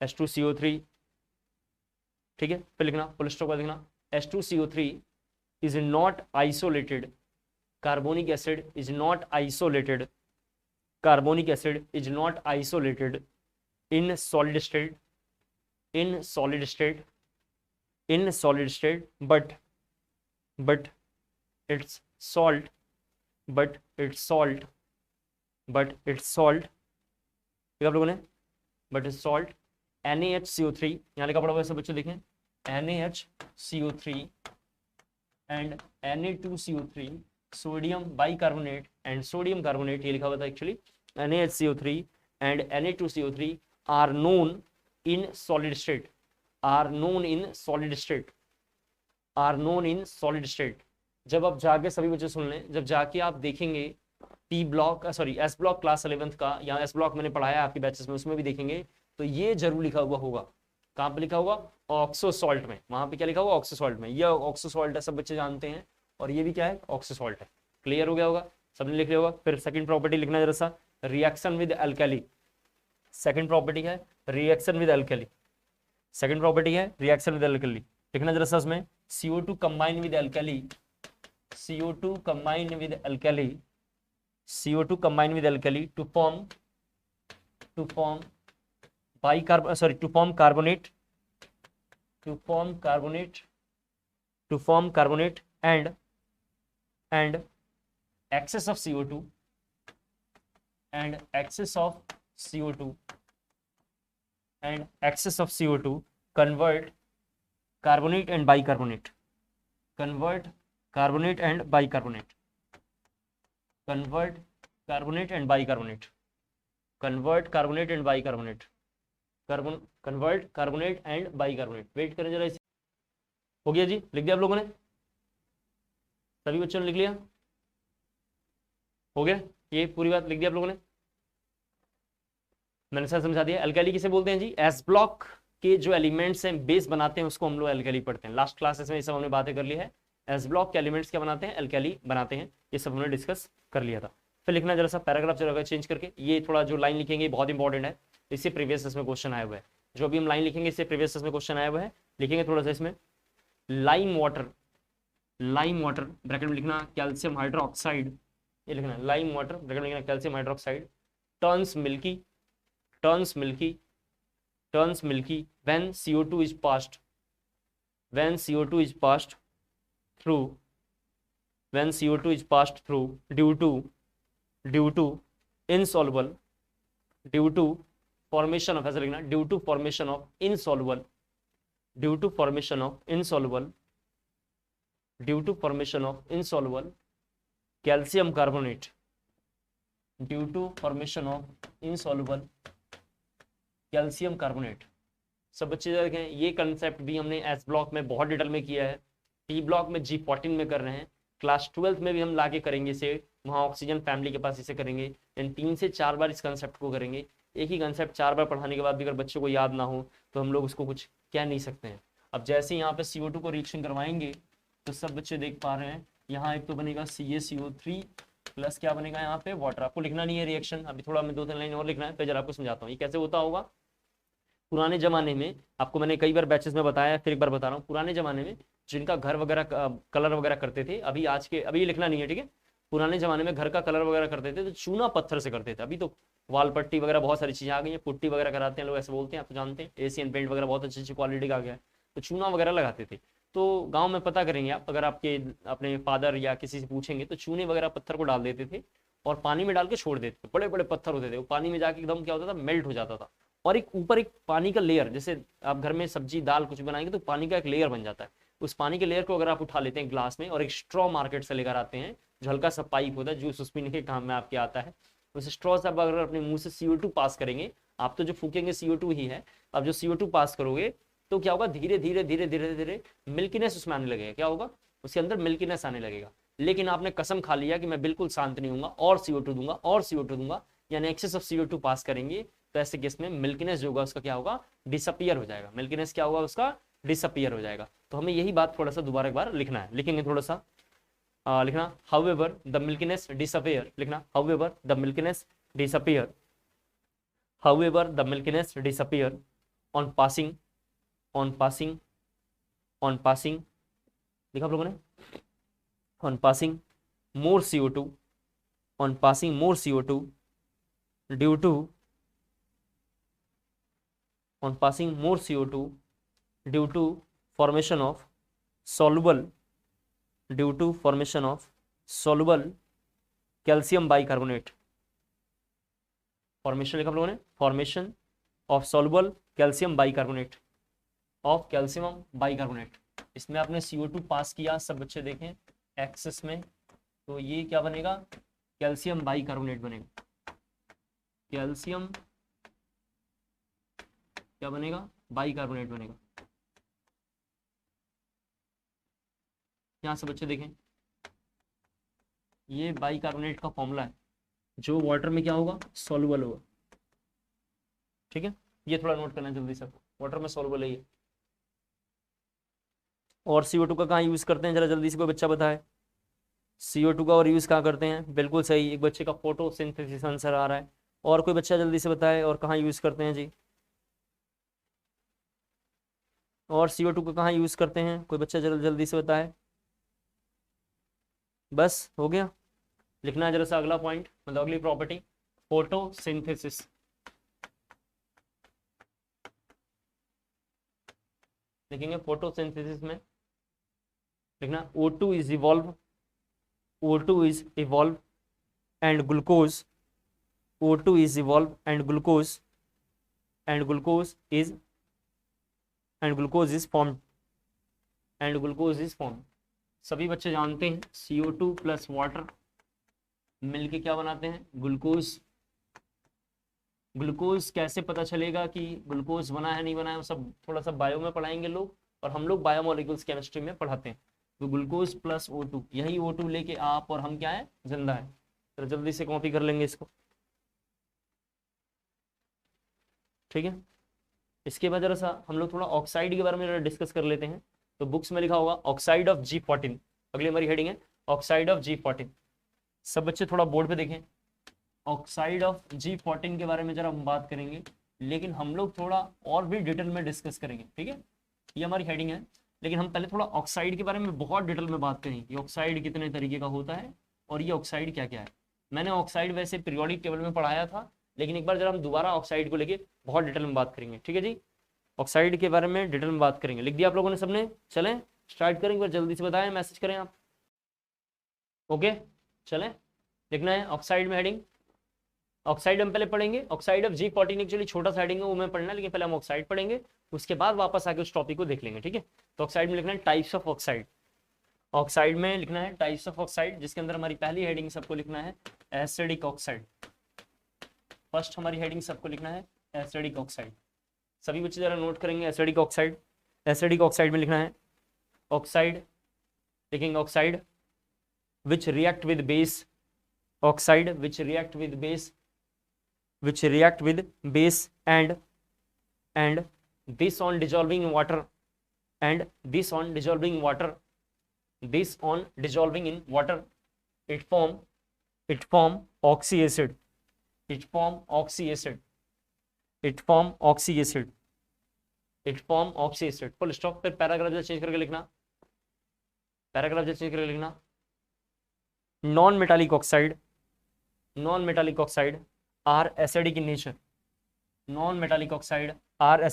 [SPEAKER 1] H2CO3। ठीक है, फिर लिखना फुल स्टॉप का लिखना, H2CO3 is not isolated, carbonic acid is not isolated, carbonic acid is not isolated in solid state, in solid state, in solid state, but its salt, but its salt, but its salt, ठीक है आप लोगों ने, but its salt NaHCO3, यहाँ लिखा पड़ा हुआ है सब बच्चे देखें, NaHCO3 and Na2CO3 sodium bicarbonate and sodium carbonate, ये लिखा हुआ था actually, NaHCO3 and Na2CO3 are known in solid state, are known in solid state, are known in solid state। जब आप जाके सभी बच्चे सुन लें, जब जाके आप देखेंगे P block sorry S block class 11th का या S ब्लॉक मैंने पढ़ाया आपके बैचेस में, उसमें भी देखेंगे तो ये जरूर लिखा हुआ होगा। कहाँ पे लिखा होगा? ऑक्सो सॉल्ट में। वहां पे क्या लिखा हुआ? ऑक्सो सॉल्ट में। ये ऑक्सो सॉल्ट है, सब बच्चे जानते हैं, और ये भी क्या है? ऑक्सो सॉल्ट है। क्लियर हो गया होगा? सबने लिख लिया होगा। फिर सेकंड प्रॉपर्टी लिखना जरा सा, reaction with alkali. Second property है reaction with alkali, second property है रिएक्शन विद अल्कली। लिखना जरा सा उसमें CO2 combine with alkali, CO2 combine with alkali, CO2 combine with alkali to form carbonate, to form carbonate and excess of CO2 convert carbonate and bicarbonate, convert carbonate and bicarbonate, convert carbonate and bicarbonate, convert carbonate and bicarbonate, convert carbonate and bicarbonate। Wait करें जरा, इसे हो गया जी, लिख दिया आप लोगों ने, सभी बच्चों ने लिख लिया, हो गया, ये पूरी बात लिख दिया आप लोगों ने, मैंने सर समझा दिया। अल्कली किसे बोलते हैं जी, एस ब्लॉक के जो एलिमेंट्स हैं बेस बनाते हैं उसको हम लोग अल्कली पढ़ते हैं। लास्ट क्लासेस में ये सब हमने बातें कर ली है, एस ब्लॉक के एलिमेंट्स क्या बनाते हैं, अल्कली बनाते हैं, ये सब हमने डिस्कस कर लिया था। फिर लिखना जरा सा पैराग्राफ जरा चेंज करके, ये थोड़ा जो लाइन लिखेंगे बहुत इंपॉर्टेंट है, इससे प्रीवियस में क्वेश्चन आया हुआ है, जो भी हम लाइन लिखेंगे इससे प्रीवियस में क्वेश्चन आया हुआ है, लिखेंगे थोड़ा सा इसमें, लाइम वाटर ब्रैकेट में लिखना कैल्शियम हाइड्रोक्साइड, ये लिखना लाइम वाटर ब्रैकेट में लिखना calcium hydroxide turns milky when CO2 is passed through due to formation of, ऐसा लिखना, due to formation of insoluble calcium carbonate, सब बच्चे देखें, ये कंसेप्ट भी हमने एस ब्लॉक में बहुत डिटेल में किया है, टी ब्लॉक में G14 में कर रहे हैं, क्लास 12 में भी हम लाके करेंगे इसे, वहाँ ऑक्सीजन फैमिली के पास इसे करेंगे, यानी 3 से 4 बार इस कंसेप्ट को करेंगे। एक ही कंसेप्ट 4 बार पढ़ाने के बाद भी अगर बच्चों को याद ना हो तो हम लोग उसको कुछ कह नहीं सकते हैं। अब जैसे यहाँ पे CO2 को रिएक्शन करवाएंगे तो सब बच्चे देख पा रहे हैं, यहाँ एक तो बनेगा CaCO3 प्लस क्या बनेगा यहाँ पे वाटर। आपको लिखना नहीं है रिएक्शन, अभी थोड़ा मैं 2-3 लाइन और लिखना है, फिर जरा आपको समझाता हूँ ये कैसे होता होगा। पुराने जमाने में, आपको मैंने कई बार बैचेस में बताया, फिर एक बार बता रहा हूँ, पुराने जमाने में जिनका घर वगैरह कलर वगैरह करते थे, अभी लिखना नहीं है, ठीक है, पुराने जमाने में घर का कलर वगैरह करते थे तो चूना पत्थर से करते थे। अभी तो वाल पट्टी वगैरह बहुत सारी चीजें आ गई हैं, पुट्टी वगैरह कराते हैं लोग, ऐसे बोलते हैं, आप तो जानते हैं, एशियन पेंट वगैरह बहुत अच्छी अच्छी क्वालिटी का आ गया है, तो चूना वगैरह लगाते थे। तो गाँव में पता करेंगे आप, अगर आपके अपने फादर या किसी से पूछेंगे तो चूने वगैरह पत्थर को डाल देते थे और पानी में डाल के छोड़ देते थे, बड़े बड़े पत्थर होते थे, वो पानी में जाके एकदम क्या होता था, मेल्ट हो जाता था, और एक ऊपर एक पानी का लेयर, जैसे आप घर में सब्जी दाल कुछ बनाएंगे तो पानी का एक लेयर बन जाता है, उस पानी के लेयर को अगर आप उठा लेते हैं ग्लास में और एक स्ट्रॉ मार्केट से लेकर आते हैं, जो हल्का सा पाइप होता है, जूस उस पीने के काम में आपके आता है, उस स्ट्रॉ से आप अगर अपने मुंह से CO2 पास करेंगे, आप तो जो फूकेंगे CO2 ही है, अब जो CO2 पास करोगे तो क्या होगा, धीरे धीरे धीरे धीरे धीरे मिल्कीनेस उसमें आने लगेगा, क्या होगा, उसके अंदर मिल्कीनेस आने लगेगा। लेकिन आपने कसम खा लिया कि मैं बिल्कुल शांत नहीं हूँ और CO2 दूंगा और CO2 दूंगा, यानी एक्सेस ऑफ CO2 पास करेंगे, तो ऐसे केस में मिल्कीनेस जो होगा उसका क्या होगा, डिसअपियर हो जाएगा, मिल्कीनेस क्या होगा उसका, डिसअपियर हो जाएगा। तो हमें यही बात थोड़ा सा दोबारा एक बार लिखना है, लिखेंगे थोड़ा सा, लिखना हाउएवर द मिल्कीनेस डिसअपियर, लिखना however the milkiness disappear, however the milkiness disappear on passing लिखा आप लोगों ने, on passing more CO2 due to formation of soluble calcium bicarbonate, formation लिखा आप लोगों ने, formation of soluble calcium bicarbonate, इसमें आपने CO2 पास किया, सब बच्चे देखें एक्सेस में, तो ये क्या बनेगा, कैल्शियम बाइकार्बोनेट बनेगा, कैल्शियम क्या बनेगा, बाइकार्बोनेट बनेगा। यहां से बच्चे देखें, ये बाइकार्बोनेट का फॉर्मूला है, जो वाटर में क्या होगा, सॉल्युबल होगा, ठीक है, ये थोड़ा नोट करना जल्दी से, वाटर में सॉल्युबल है ये। और CO2 का कहाँ यूज करते हैं, जरा जल्दी से कोई बच्चा बताए, CO2 का और यूज़ कहाँ करते हैं? बिल्कुल सही, एक बच्चे का फोटोसिंथेसिस आंसर आ रहा है। और कोई बच्चा जल्दी से बताए और कहाँ यूज़ करते हैं जी? और CO2 को कहाँ यूज़ करते हैं? कोई बच्चा जल्दी से बताए। बस हो गया, लिखना है जरा सा अगला पॉइंट, मतलब अगली प्रॉपर्टी, फोटोसिंथेसिस। लिखेंगे फोटोसिंथेसिस में लिखना O2 is evolve, O2 is evolve and glucose, O2 is evolve and glucose is formed and glucose is formed। सभी बच्चे जानते हैं CO2 प्लस वाटर मिलके क्या बनाते हैं? ग्लूकोज। ग्लूकोज कैसे पता चलेगा कि ग्लूकोज बना है नहीं बना है, वो सब थोड़ा सा बायो में पढ़ाएंगे लोग, और हम लोग बायोमोलिक्यूल्स केमिस्ट्री में पढ़ाते हैं। तो ग्लूकोज प्लस O2, यही O2 लेके आप और हम क्या है? जिंदा है। तो जल्दी से कॉपी कर लेंगे इसको, ठीक है। इसके बाद जरा सा हम लोग थोड़ा ऑक्साइड के बारे में डिस्कस कर लेते हैं। तो बुक्स में लिखा होगा ऑक्साइड ऑफ G14, अगली हमारी हेडिंग है ऑक्साइड ऑफ G14। सब बच्चे थोड़ा बोर्ड पे देखें, ऑक्साइड ऑफ G14 के बारे में जरा हम बात करेंगे, लेकिन हम लोग थोड़ा और भी डिटेल में डिस्कस करेंगे, ठीक है। ये हमारी हेडिंग है, लेकिन हम पहले थोड़ा ऑक्साइड के बारे में बहुत डिटेल में बात करेंगे कि ऑक्साइड कितने तरीके का होता है और ये ऑक्साइड क्या क्या है। मैंने ऑक्साइड वैसे पीरियोडिक टेबल में पढ़ाया था, लेकिन एक बार जरा हम दोबारा ऑक्साइड को लेके बहुत डिटेल में बात करेंगे, ठीक है जी। ऑक्साइड के बारे में डिटेल में बात करेंगे। लिख दिया आप लोगों ने सबने? चलें स्टार्ट करेंगे, पर जल्दी से बताएं, मैसेज करें आप। ओके चलें, लिखना है ऑक्साइड में हेडिंग। ऑक्साइड हम पहले पढ़ेंगे, ऑक्साइड ऑफ G14 एक्चुअली छोटा सा हेडिंग है, वो मैं पढ़ना है, लेकिन पहले हम ऑक्साइड पढ़ेंगे, उसके बाद वापस आके उस टॉपिक को देख लेंगे, ठीक है। तो ऑक्साइड में लिखना है टाइप्स ऑफ ऑक्साइड। ऑक्साइड में लिखना है टाइप्स ऑफ ऑक्साइड, जिसके अंदर हमारी पहली हेडिंग सबको लिखना है एसिडिक ऑक्साइड। फर्स्ट हमारी हेडिंग सबको लिखना है एसिडिक ऑक्साइड। सभी बच्चे जरा नोट करेंगे एसिडिक ऑक्साइड। एसिडिक ऑक्साइड में लिखना है ऑक्साइड, लिखेंगे oxide which react with base, oxide which react with base and this on dissolving water and this on dissolving in water it form oxy acid, it form oxy acid, full stop. फिर paragraph change करके लिखना, non metallic oxide are acidic in nature, non metallic oxide are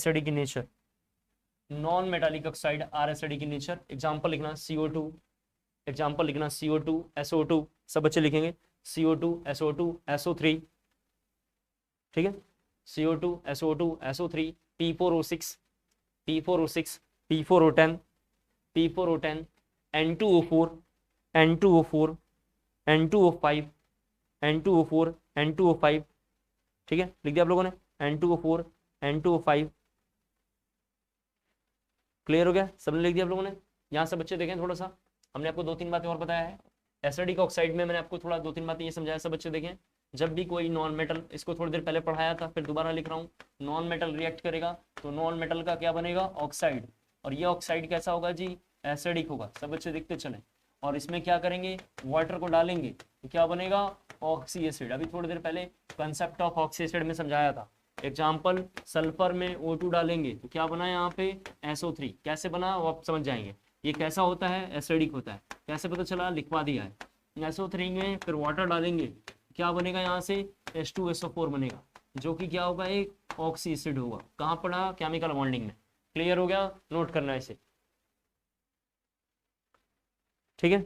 [SPEAKER 1] acidic in nature. Example लिखना CO2, example लिखना CO2 SO2, सब बच्चे लिखेंगे CO2 SO2 SO3, ठीक है। CO2 SO2 SO3, P4O6 P4O10 N2O4 N2O5 ठीक है, लिख दिया आप लोगों ने N2O4 N2O5। क्लियर हो गया? सबने लिख दिया आप लोगों ने? यहाँ से बच्चे देखें थोड़ा सा, हमने आपको 2-3 बातें और बताया है। एसिडिक ऑक्साइड में मैंने आपको थोड़ा 2-3 बातें ये समझाया। सब बच्चे देखें, जब भी कोई नॉन मेटल, इसको थोड़ी देर पहले पढ़ाया था, फिर दोबारा लिख रहा हूँ, नॉन मेटल रिएक्ट करेगा तो नॉन मेटल का क्या बनेगा? ऑक्साइड। और ये ऑक्साइड कैसा होगा जी? एसिडिक होगा। सब बच्चे देखते चलें। और इसमें क्या करेंगे? वाटर को डालेंगे तो क्या बनेगा? Oxy acid. अभी थोड़ी देर पहले कंसेप्ट ऑफ ऑक्सी एसिड में समझाया था। एग्जाम्पल, सल्फर में O2 डालेंगे तो क्या बना यहाँ पे? SO3। कैसे बना वो आप समझ जाएंगे। ये कैसा होता है? एसिडिक होता है। कैसे पता चला? लिखवा दिया है। SO3 में फिर वाटर डालेंगे, क्या बनेगा यहाँ से? H2SO4 बनेगा, जो कि क्या होगा? एक ऑक्सी एसिड होगा। कहाँ पढ़ा? केमिकल बॉन्डिंग में। क्लियर हो गया? नोट करना है इसे, ठीक है।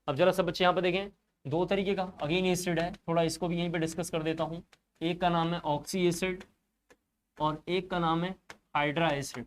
[SPEAKER 1] अब जरा सब बच्चे यहाँ पे देखें, 2 तरीके का अगेन एसिड है, थोड़ा इसको भी यहीं पे डिस्कस कर देता हूँ। एक का नाम है ऑक्सी एसिड और एक का नाम है हाइड्रा एसिड।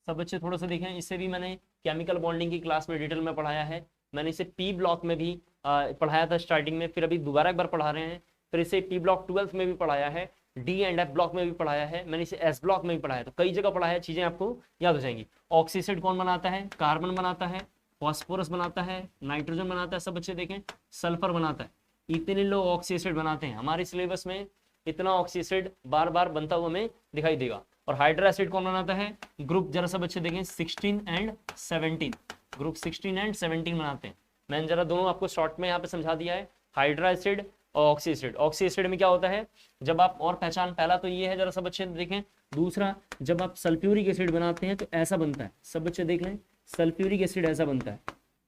[SPEAKER 1] सब बच्चे थोड़ा सा देखें, इससे भी मैंने केमिकल बॉन्डिंग की क्लास में डिटेल में पढ़ाया है। मैंने इसे पी ब्लॉक में भी पढ़ाया था स्टार्टिंग में, फिर अभी दोबारा एक बार पढ़ा रहे हैं। फिर इसे पी ब्लॉक 12th में भी पढ़ाया है, डी एंड एफ ब्लॉक में भी पढ़ाया है, मैंने इसे एस ब्लॉक में भी पढ़ाया है। तो कई जगह पढ़ाया है, चीजें आपको याद हो जाएंगी। ऑक्सी एसिड कौन बनाता है? कार्बन बनाता है, फॉस्फोरस बनाता है, नाइट्रोजन बनाता है, सब बच्चे देखें, सल्फर बनाता है। इतने लोग ऑक्सी एसिड बनाते हैं। हमारे सिलेबस में इतना ऑक्सी एसिड बार बार बनता हुआ हमें दिखाई देगा। और हाइड्रा एसिड कौन बनाता है? ग्रुप जरा सा बच्चे देखें 16 एंड 17। ग्रुप 16 एंड 17 बनाते हैं। मैंने जरा दोनों आपको शॉर्ट में यहाँ पे समझा दिया है, हाइड्रा एसिड और ऑक्सी एसिड। ऑक्सी एसिड में क्या होता है, जब आप, और पहचान पहला तो ये है, जरा सब बच्चे देखें। दूसरा, जब आप सल्फ्यूरिक एसिड बनाते हैं तो ऐसा बनता है, सब बच्चे देख लें, सल्फ्यूरिक एसिड ऐसा बनता है।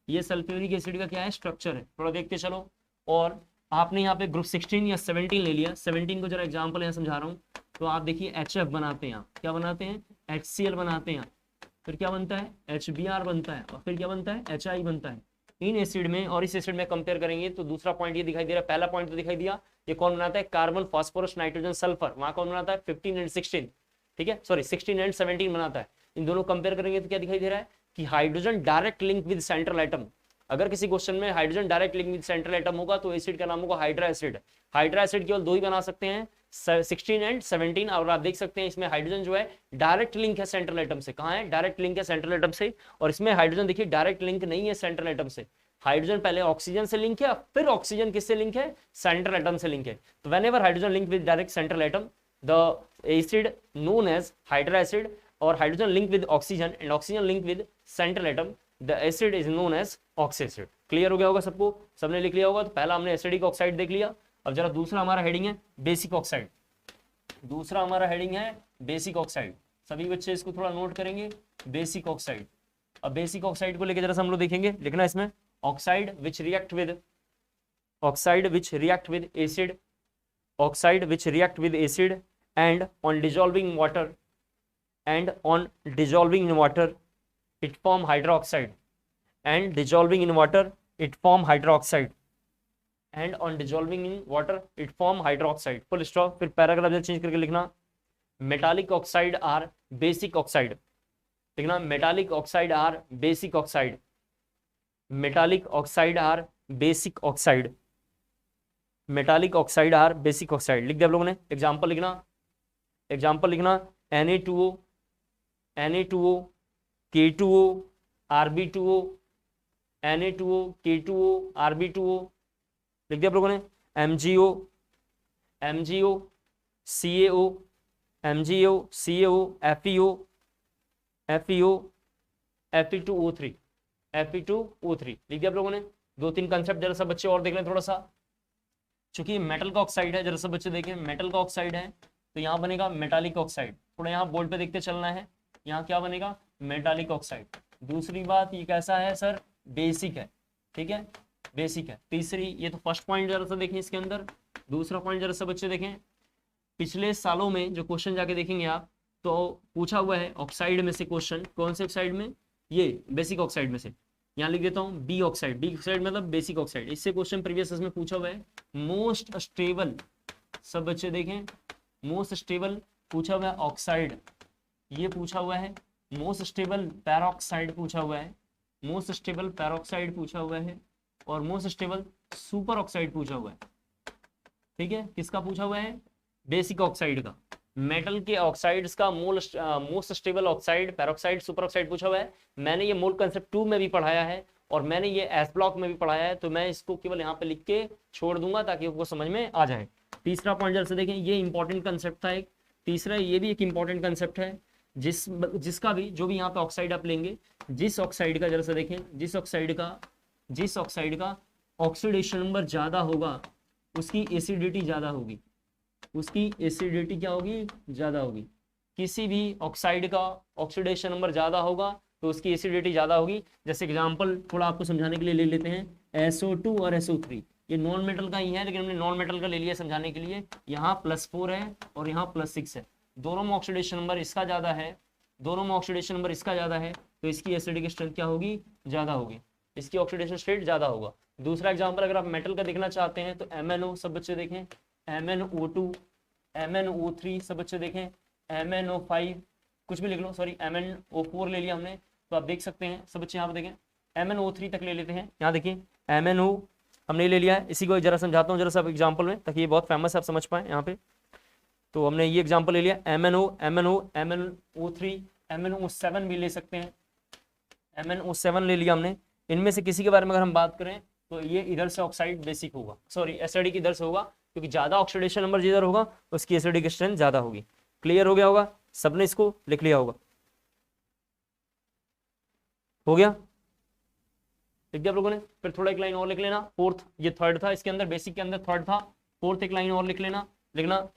[SPEAKER 1] ये सल्फ्यूरिक एसिड का क्या है, स्ट्रक्चर है, थोड़ा देखते चलो। और आपने यहाँ पे ग्रुप 16 या 17 ले लिया, 17 को जरा एग्जाम्पल यहाँ समझा रहा हूँ, तो आप देखिए HF बनाते हैं यहाँ, क्या बनाते हैं, HCl बनाते हैं, फिर क्या बनता है, HBr बनता है, और फिर क्या बनता है, HI बनता है। इन एसिड में और इस एसिड में कंपेयर करेंगे तो दूसरा पॉइंट ये दिखाई दे रहा है, पहला पॉइंट तो दिखाई दिया, ये कौन बनाता है, कार्बन, फास्फोरस, नाइट्रोजन, सल्फर, वहां कौन बनाता है, 15 एंड 16, ठीक है, सॉरी 16 एंड 17 बनाता है। इन दोनों कंपेयर करेंगे तो क्या दिखाई दे रहा है कि hydrogen direct link with central atom. अगर किसी क्वेश्चन में hydrogen direct link with central atom होगा तो एसिड का नाम होगा हाइड्रा एसिड। हाइड्रा एसिड केवल दो ही बना सकते हैं, 16 एंड 17, और आप देख सकते हैं इसमें हाइड्रोजन जो है डायरेक्ट लिंक है सेंट्रल एटम से, कहाँ है, डायरेक्ट लिंक है सेंट्रल एटम से, और इसमें हाइड्रोजन देखिए डायरेक्ट लिंक नहीं है सेंट्रल एटम से। हाइड्रोजन पहले ऑक्सीजन से लिंक है, फिर ऑक्सीजन किससे लिंक है, सेंट्रल एटम से लिंक है। तो whenever hydrogen link with direct central atom, the acid known as hydra acid, और hydrogen link with oxygen and oxygen link with central atom, the acid is known as oxy acid. Clear हो गया होगा सबको, सबने लिख लिया होगा। तो पहला हमने एसिडिक ऑक्साइड देख लिया। अब जरा दूसरा हमारा हेडिंग है बेसिक ऑक्साइड। दूसरा हमारा हेडिंग है बेसिक ऑक्साइड, सभी बच्चे इसको थोड़ा नोट करेंगे, बेसिक ऑक्साइड। अब बेसिक ऑक्साइड को लेकर जरा हम लोग देखेंगे, लिखना इसमें oxide which react with, oxide which react with acid, oxide which react with acid and on dissolving water, and on dissolving in water it form hydroxide, and dissolving in water it form hydroxide, and on dissolving in water it form hydroxide, full stop। फिर paragraph जब change करके लिखना metallic oxide are basic oxide, लिखना metallic oxide are basic oxide, metallic oxide are basic oxide, metallic oxide are basic oxide. लिख दिया आप लोगों ने। एग्जाम्पल लिखना, एग्जाम्पल लिखना Na2O, Na2O, K2O, Rb2O, Na2O, K2O, Rb2O। लिख दिया आप लोगों ने। MgO, MgO, CaO, MgO, CaO, FeO, FeO, Fe2O3, Fe2O3। लिख दिया आप लोगों ने। दो तीन कंसेप्ट जरा सा बच्चे और देख लें थोड़ा सा, चूंकि मेटल का ऑक्साइड है, जरा सा बच्चे देखें, मेटल का ऑक्साइड है तो यहाँ बनेगा मेटालिक ऑक्साइड। थोड़ा यहाँ बोर्ड पे देखते चलना है, यहाँ क्या बनेगा, मेटालिक ऑक्साइड। दूसरी बात ये कैसा है सर, बेसिक है, ठीक है, बेसिक है। तीसरी, ये तो फर्स्ट पॉइंट जरा सा देखें इसके अंदर। दूसरा पॉइंट जरा सा बच्चे देखें, पिछले सालों में जो क्वेश्चन जाके देखेंगे आप तो पूछा हुआ है ऑक्साइड में से क्वेश्चन, कौन से ऑक्साइड में, ये बेसिक ऑक्साइड में से। यहाँ लिख देता हूँ बी ऑक्साइड, बी ऑक्साइड मतलब बेसिक ऑक्साइड। इससे क्वेश्चन प्रीवियस में पूछा हुआ है मोस्ट स्टेबल, सब बच्चे देखें, मोस्ट स्टेबल पूछा हुआ है ऑक्साइड, ये पूछा हुआ है मोस्ट स्टेबल पैरोक्साइड पूछा हुआ है, मोस्ट स्टेबल पैरोक्साइड पूछा हुआ है, और मोस्ट स्टेबल सुपर ऑक्साइड पूछा हुआ है। ठीक है, किसका पूछा हुआ है, बेसिक ऑक्साइड का। मेटल के ऑक्साइड्स का most stable oxide, peroxide, super oxide पूछा हुआ है। मैंने ये मोल कंसेप्ट 2 में भी पढ़ाया है और मैंने ये एस ब्लॉक में भी पढ़ाया है, तो मैं इसको केवल यहाँ पे लिख के छोड़ दूंगा ताकि आपको समझ में आ जाए। तीसरा पॉइंट जल्द से देखें, ये इंपॉर्टेंट कंसेप्ट था एक। तीसरा ये भी एक इंपॉर्टेंट कंसेप्ट है, जिसका भी जो भी यहाँ पे ऑक्साइड आप लेंगे, जिस ऑक्साइड का जरा सा देखें, जिस ऑक्साइड का ऑक्सीडेशन नंबर ज्यादा होगा उसकी एसिडिटी ज्यादा होगी, उसकी एसिडिटी क्या होगी, ज्यादा होगी। किसी भी ऑक्साइड का ऑक्सीडेशन नंबर ज्यादा होगा तो उसकी एसिडिटी ज्यादा होगी। जैसे एग्जांपल थोड़ा आपको समझाने के लिए ले लेते हैं, SO2 और SO3, ये नॉन मेटल का ही है लेकिन हमने नॉन मेटल का ले लिया समझाने के लिए। यहाँ +4 है और यहाँ +6 है, दोनों में ऑक्सीडेशन नंबर इसका ज्यादा है, दोनों में ऑक्सीडेशन नंबर इसका ज्यादा है, तो इसकी एसिडिक स्ट्रेंथ क्या होगी, ज्यादा होगी, इसकी ऑक्सीडेशन स्टेट ज्यादा होगा। दूसरा एग्जाम्पल अगर आप मेटल का देखना चाहते हैं तो MnO, सब बच्चे देखें, MnO2, MnO3, सब बच्चे देखें, MnO5, कुछ भी लिख लो, सॉरी MnO4 ले लिया हमने, तो आप देख सकते हैं सब बच्चे यहाँ पे देखें, MnO3 तक ले लेते हैं। यहाँ देखिए MnO हमने ले लिया है। इसी को जरा समझाता हूँ जरा सब एग्जाम्पल में, ताकि ये बहुत फेमस है, आप समझ पाए। यहाँ पे तो हमने ये एग्जाम्पल ले लिया, MnO3, MnO7 भी ले सकते हैं, MnO7 ले लिया हमने। इनमें से किसी के बारे में अगर हम बात करें तो ये इधर से ऑक्साइड बेसिक होगा, सॉरी एसिडिक इधर से होगा, क्योंकि ज्यादा ऑक्सीडेशन नंबर जिधर होगा उसकी एसिडिक स्ट्रेंथ ज्यादा होगी। क्लियर हो गया होगा, सबने इसको लिख लिया होगा, हो गया। लिख दिया आप लोगों ने। फिर थोड़ा एक लाइन और लिख लेना, फोर्थ, ये थर्ड था इसके अंदर, बेसिक के अंदर थर्ड था, फोर्थ एक लाइन और लिख लेना, लिखना।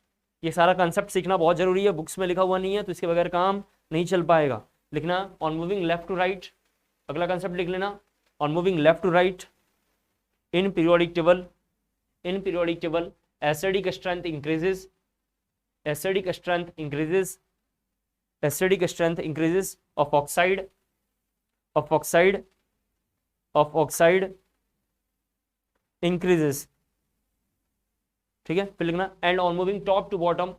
[SPEAKER 1] ये सारा कंसेप्ट सीखना बहुत जरूरी है, बुक्स में लिखा हुआ नहीं है तो इसके बगैर काम नहीं चल पाएगा। लिखना on moving left to right, अगला कंसेप्ट लिख लेना, on moving left to right in periodic table, in periodic table acidic strength increases, acidic strength increases, acidic strength increases of oxide, of oxide, of oxide increases, ठीक है। फिर लिखना and on moving top to bottom,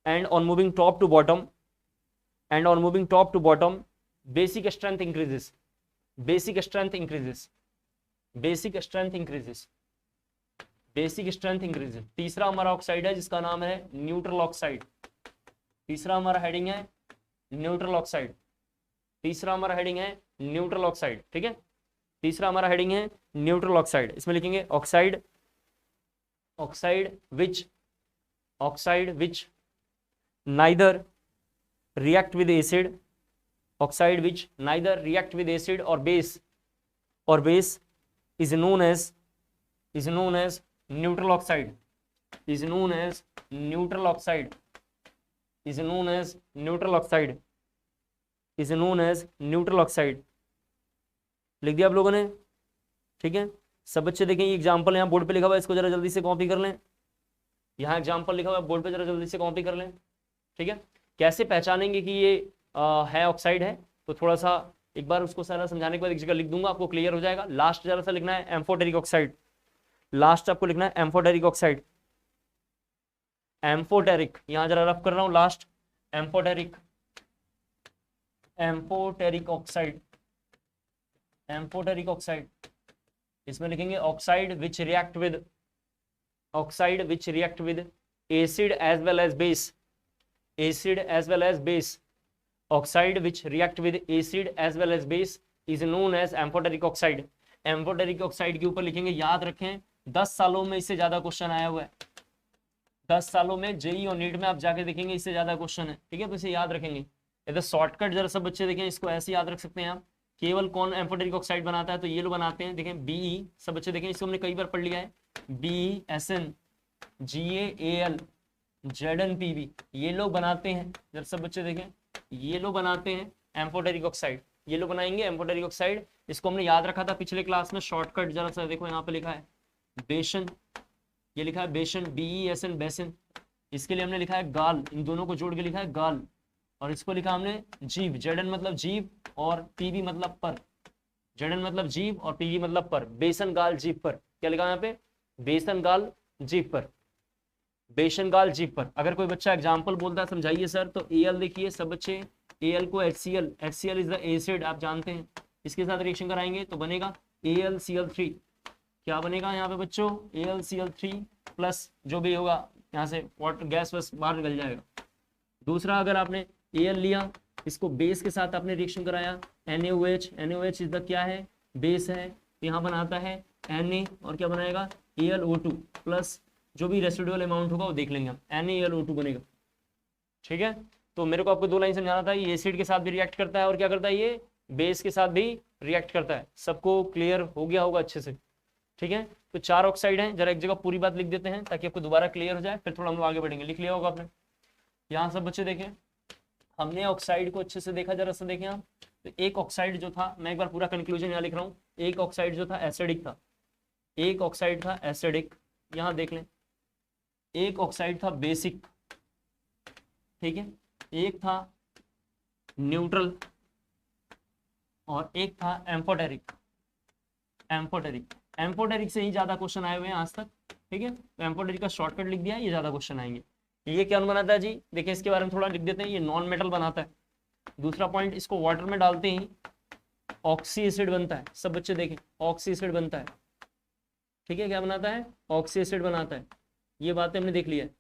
[SPEAKER 1] and on moving top to bottom, and on moving top to bottom basic strength increases, basic strength increases, basic strength increases, basic strength increases. तीसरा हमारा oxide है जिसका नाम है neutral oxide, तीसरा हमारा heading है neutral oxide, तीसरा हमारा हेडिंग है न्यूट्रल ऑक्साइड, ठीक है। तीसरा हमारा हेडिंग है न्यूट्रल ऑक्साइड। इसमें लिखेंगे oxide, oxide which, oxide which neither react with acid, oxide which neither react with acid or base is known as neutral oxide, is known as neutral oxide, is known as neutral oxide, is known as neutral oxide। लिख दिया आप लोगों ने, ठीक है। सब बच्चे देखें ये एग्जाम्पल यहाँ बोर्ड पे लिखा हुआ है, इसको जरा जल्दी से कॉपी कर लें। यहाँ एग्जाम्पल लिखा हुआ है बोर्ड पे, जरा जल्दी से कॉपी कर लें, ठीक है। कैसे पहचानेंगे कि ये है ऑक्साइड है, तो थोड़ा सा एक बार उसको सारा समझाने के बाद एक जगह लिख दूंगा, आपको क्लियर हो जाएगा। लास्ट जरा सा लिखना है एम्फोटेरिक ऑक्साइड, लास्ट आपको लिखना है एम्फोटेरिक ऑक्साइड, एम्फोटेरिक, यहां जरा रफ कर रहा हूं, last amphoteric, amphoteric oxide, amphoteric oxide. इसमें लिखेंगे oxide which react with, oxide which react with acid as well as base, acid as well as base, oxide which react with acid as well as base is known as amphoteric oxide। Amphoteric oxide के ऊपर लिखेंगे, याद रखें 10 सालों में इससे ज्यादा question आया हुआ है, 10 सालों में जेई और नीट में आप जाके देखेंगे इससे ज्यादा क्वेश्चन है, ठीक है। तो इसे याद रखेंगे। इधर शॉर्टकट जरा सब बच्चे देखें, इसको ऐसे याद रख सकते हैं आप। केवल कौन एम्फोटेरिक ऑक्साइड बनाता है, तो ये लोग बनाते हैं, देखें बीई, सब बच्चे देखें, इसको हमने कई बार पढ़ लिया है, BeSN, GaAl, ZnPb, ये लोग बनाते हैं। जब सब बच्चे देखें, ये लोग बनाते हैं एम्फोटेरिक ऑक्साइड, ये लोग बनाएंगे एम्फोटेरिक ऑक्साइड। इसको हमने याद रखा था पिछले क्लास में, शॉर्टकट जरा सा देखो, यहाँ पे लिखा है बेसन, ये लिखा है बेसन, BeSN बेसन। इसके लिए हमने लिखा है गाल, इन दोनों को जोड़ के लिखा है गाल, और इसको लिखा हमने जीव, Zn मतलब जीव और Pb मतलब पर, Zn मतलब जीव और Pb मतलब पर, बेसन गाल जीव पर। क्या लिखा है यहाँ पे, बेसन गाल जीव पर, बेसन गाल जीव पर। अगर कोई बच्चा एग्जाम्पल बोलता है समझाइए सर, तो Al देखिए सब बच्चे, Al को HCl, HCl is the acid, आप जानते हैं, इसके साथ रिएक्शन कराएंगे तो बनेगा AlCl3। क्या बनेगा यहाँ पे बच्चों, AlCl3 प्लस जो भी होगा यहाँ से वाटर गैस बस बाहर निकल जाएगा। दूसरा, अगर आपने Al लिया, इसको बेस के साथ आपने रिएक्शन कराया, NaOH, NaOH इज द क्या है, बेस है, यहाँ बनाता है Na, और क्या बनाएगा AlO2 प्लस जो भी रेसिडुअल अमाउंट होगा वो देख लेंगे हम, NaLO2 बनेगा, ठीक है। तो मेरे को आपको 2 लाइन समझाना था, ये एसिड के साथ भी रिएक्ट करता है और क्या करता है, ये बेस के साथ भी रिएक्ट करता है। सबको क्लियर हो गया होगा अच्छे से, ठीक है। तो 4 ऑक्साइड हैं, जरा एक जगह पूरी बात लिख देते हैं ताकि आपको दोबारा क्लियर हो जाए, फिर थोड़ा हम लोग आगे बढ़ेंगे। लिख लिया होगा आपने, यहाँ सब बच्चे देखें, हमने ऑक्साइड को अच्छे से देखा, जरा सा देखें आप। तो एक ऑक्साइड जो था, मैं एक बार पूरा कंक्लूजन यहाँ लिख रहा हूँ, एक ऑक्साइड जो था एसिडिक था, एक ऑक्साइड था एसिडिक, यहाँ देख लें, एक ऑक्साइड था बेसिक, ठीक है, एक था न्यूट्रल और एक था एम्फोटेरिक। एम्फोटेरिक, एम्फोटेरिक से ही ज्यादा क्वेश्चन आए हुए हैं आज तक, ठीक है। तो एम्फोटेरिक का शॉर्टकट लिख दिया, ये ज्यादा क्वेश्चन आएंगे। ये क्या बनाता है जी, देखिए इसके बारे में थोड़ा लिख देते हैं, ये नॉन मेटल बनाता है। दूसरा पॉइंट, इसको वाटर में डालते ही ऑक्सी एसिड बनता है, सब बच्चे देखें, ऑक्सी एसिड बनता है, ठीक है। क्या बनाता है, ऑक्सी एसिड बनाता है, ये बातें हमने देख लिया है।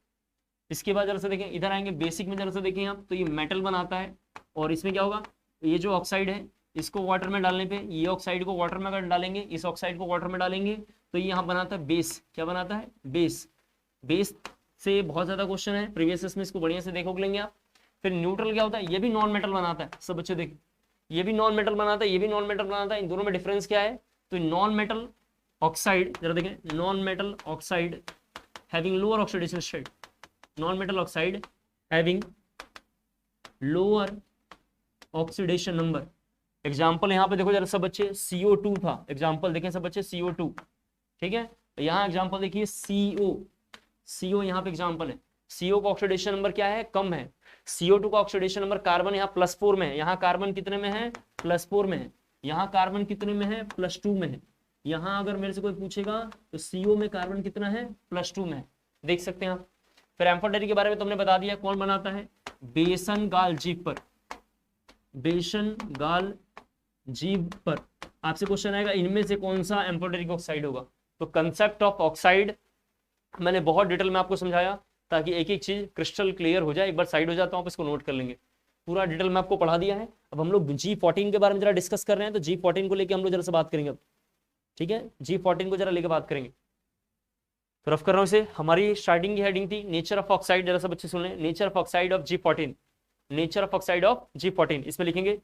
[SPEAKER 1] इसके बाद जरा सा देखें, इधर आएंगे बेसिक में, जरा सा देखें आप, तो ये मेटल बनाता है, और इसमें क्या होगा, ये जो ऑक्साइड है इसको वाटर में डालने पे, ये ऑक्साइड को वाटर में अगर डालेंगे, इस ऑक्साइड को वाटर में डालेंगे, तो ये यहाँ बनाता है बेस। क्या बनाता है, बेस। बेस से बहुत ज्यादा क्वेश्चन है प्रीवियस में, इसको बढ़िया से देखो लेंगे आप। फिर न्यूट्रल क्या होता है, ये भी नॉन मेटल बनाता है, सब बच्चे देखें, ये भी नॉन मेटल बनाता है, ये भी नॉन मेटल बनाता है। इन दोनों में डिफरेंस क्या है, तो नॉन मेटल ऑक्साइड, जरा देखें, non metal oxide having lower oxidation state, non metal oxide having lower oxidation number. Example यहाँ पे देखो जरा सब बच्चे, CO2 था, एग्जाम्पल देखें सब बच्चे, CO2, ठीक है। यहाँ एग्जाम्पल देखिए CO यहाँ पे एग्जाम्पल है। CO का ऑक्सीडेशन नंबर क्या है, कम है। CO2 का ऑक्सीडेशन नंबर, कार्बन यहाँ +4 में है, यहाँ कार्बन कितने में है, +4 में है, यहाँ कार्बन कितने में है, +2 में है। यहाँ अगर मेरे से कोई पूछेगा तो CO में कार्बन कितना है, +2 में है, देख सकते हैं आप। फिर एम्फोटेरिक के बारे में तुमने बता दिया, कौन बनाता है, बेसन गाल जीभ पर, बेसन गाल जीभ पर। आपसे क्वेश्चन आएगा इनमें से कौन सा एम्फोटेरिक ऑक्साइड होगा। तो कंसेप्ट ऑफ ऑक्साइड मैंने बहुत डिटेल में आपको समझाया, ताकि एक एक चीज क्रिस्टल क्लियर हो जाए। एक बार साइड हो जाता हूँ, आप इसको नोट कर लेंगे, पूरा डिटेल में आपको पढ़ा दिया है। अब हम लोग G14 के बारे में जरा डिस्कस कर रहे हैं, तो G14 को लेकर हम लोग जरा से बात करेंगे अब, ठीक है। G14 को जरा लेकर बात करेंगे। तो रफ कर रहा हूँ इसे, हमारी स्टार्टिंग की हेडिंग थी नेचर ऑफ ऑक्साइड, जरा सब अच्छे सुन लें, nature of oxide of G14, nature of oxide of G14। इसमें लिखेंगे,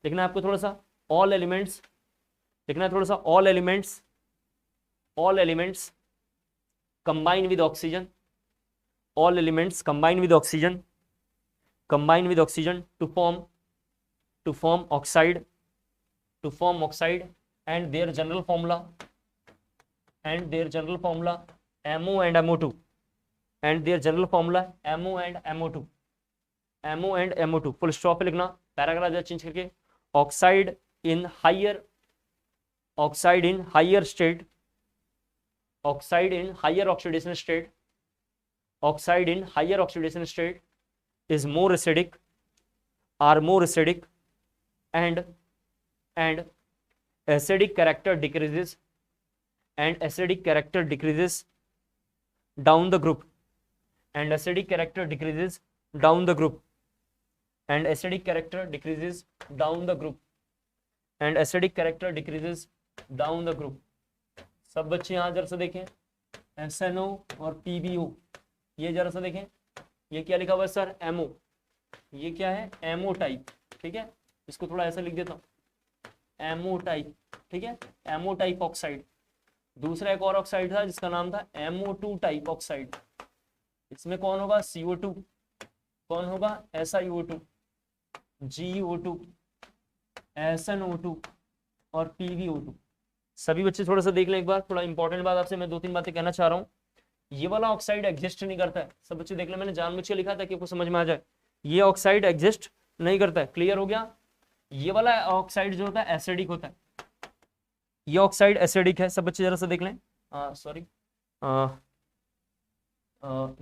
[SPEAKER 1] लिखना है आपको थोड़ा सा ऑल एलिमेंट्स, लिखना है थोड़ा सा all elements, all elements combine with oxygen, all elements combine with oxygen, combine with oxygen to form oxide, to form oxide, and their general formula, and their general formula MO and MO2, and their general formula MO and MO2, MO and MO2, full stop पे लिखना, paragraph जरा change करके, oxide in higher, oxide in higher state, oxide in higher oxidation state, oxide in higher oxidation state is more acidic, are more acidic, and acidic character decreases, and acidic character decreases down the group, and acidic character decreases down the group, and acidic character decreases down the group, and acidic character decreases down the group। सब बच्चे यहाँ जरा सा देखें, SNO और PbO, ये जरा सा देखें, ये क्या लिखा हुआ है सर, MO, ये क्या है, MO टाइप, ठीक है। इसको थोड़ा ऐसा लिख देता हूँ, MO टाइप, ठीक है, MO टाइप ऑक्साइड। दूसरा एक और ऑक्साइड था जिसका नाम था MO2 टाइप ऑक्साइड। इसमें कौन होगा, CO2, कौन होगा, SiO2, GO2, SNO2 और PbO2। सभी बच्चे थोड़ा सा देख लें एक बार, थोड़ा इंपॉर्टेंट बात आपसे मैं 2-3 बातें कहना चाह रहा हूँ। ये वाला ऑक्साइड एग्जिस्ट नहीं करता है, सब बच्चे देख लें, मैंने जानबूझ के लिखा था कि आपको समझ में आ जाए। ये ऑक्साइड एग्जिस्ट नहीं करता है, क्लियर हो गया। ये वाला ऑक्साइड जो होता है एसिडिक होता है, ये ऑक्साइड एसिडिक है, सब बच्चे जरा सा देख लें, सॉरी,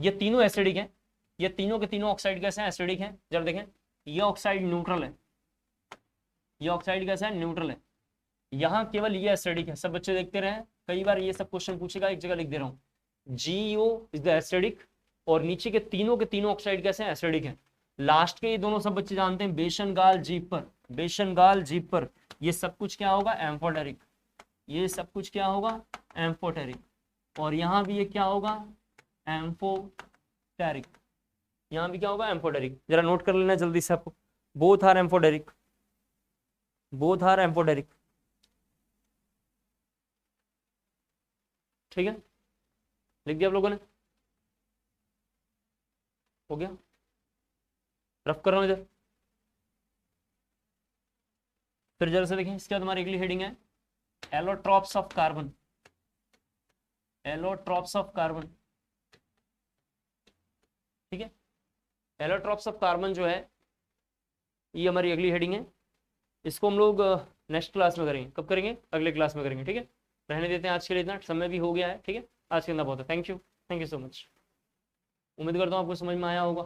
[SPEAKER 1] ये तीनों एसिडिक हैं, ये तीनों के तीनों ऑक्साइड कैसे हैं, एसिडिक हैं। जरा देखें, ये ऑक्साइड न्यूट्रल है, ये ऑक्साइड कैसा है, न्यूट्रल है। यहाँ केवल ये एसिडिक है, सब बच्चे देखते रहे, कई बार ये सब क्वेश्चन पूछेगा, एक जगह लिख दे रहा हूँ, GO इज द एसिडिक, और नीचे के तीनों ऑक्साइड कैसे हैं, एसिडिक हैं। लास्ट के ये दोनों सब बच्चे जानते हैं, बेसन गाल जीभ पर, बेसन गाल जीभ पर, ये सब कुछ क्या होगा, एम्फोटेरिक, ये सब कुछ क्या होगा, एम्फोटेरिक। और यहाँ भी ये क्या होगा, एम्फोटेरिक, यहाँ भी क्या होगा, एम्फोटेरिक। जरा नोट कर लेना जल्दी से आपको, both are amphoteric, both are amphoteric, ठीक है, लिख दिया आप लोगों ने, हो गया, रफ कर रहा हूं इधर। फिर जरा से देखें, इसके बाद हमारी अगली हेडिंग है allotropes of carbon, allotropes of carbon, ठीक है। एलोट्रॉप्स ऑफ कार्बन जो है ये हमारी अगली हेडिंग है। इसको हम लोग नेक्स्ट क्लास में करेंगे, कब करेंगे, अगले क्लास में करेंगे, ठीक है। रहने देते हैं आज के लिए, इतना समय भी हो गया है, ठीक है। आज के अंदर बहुत है, थैंक यू सो मच। उम्मीद करता हूँ आपको समझ में आया होगा।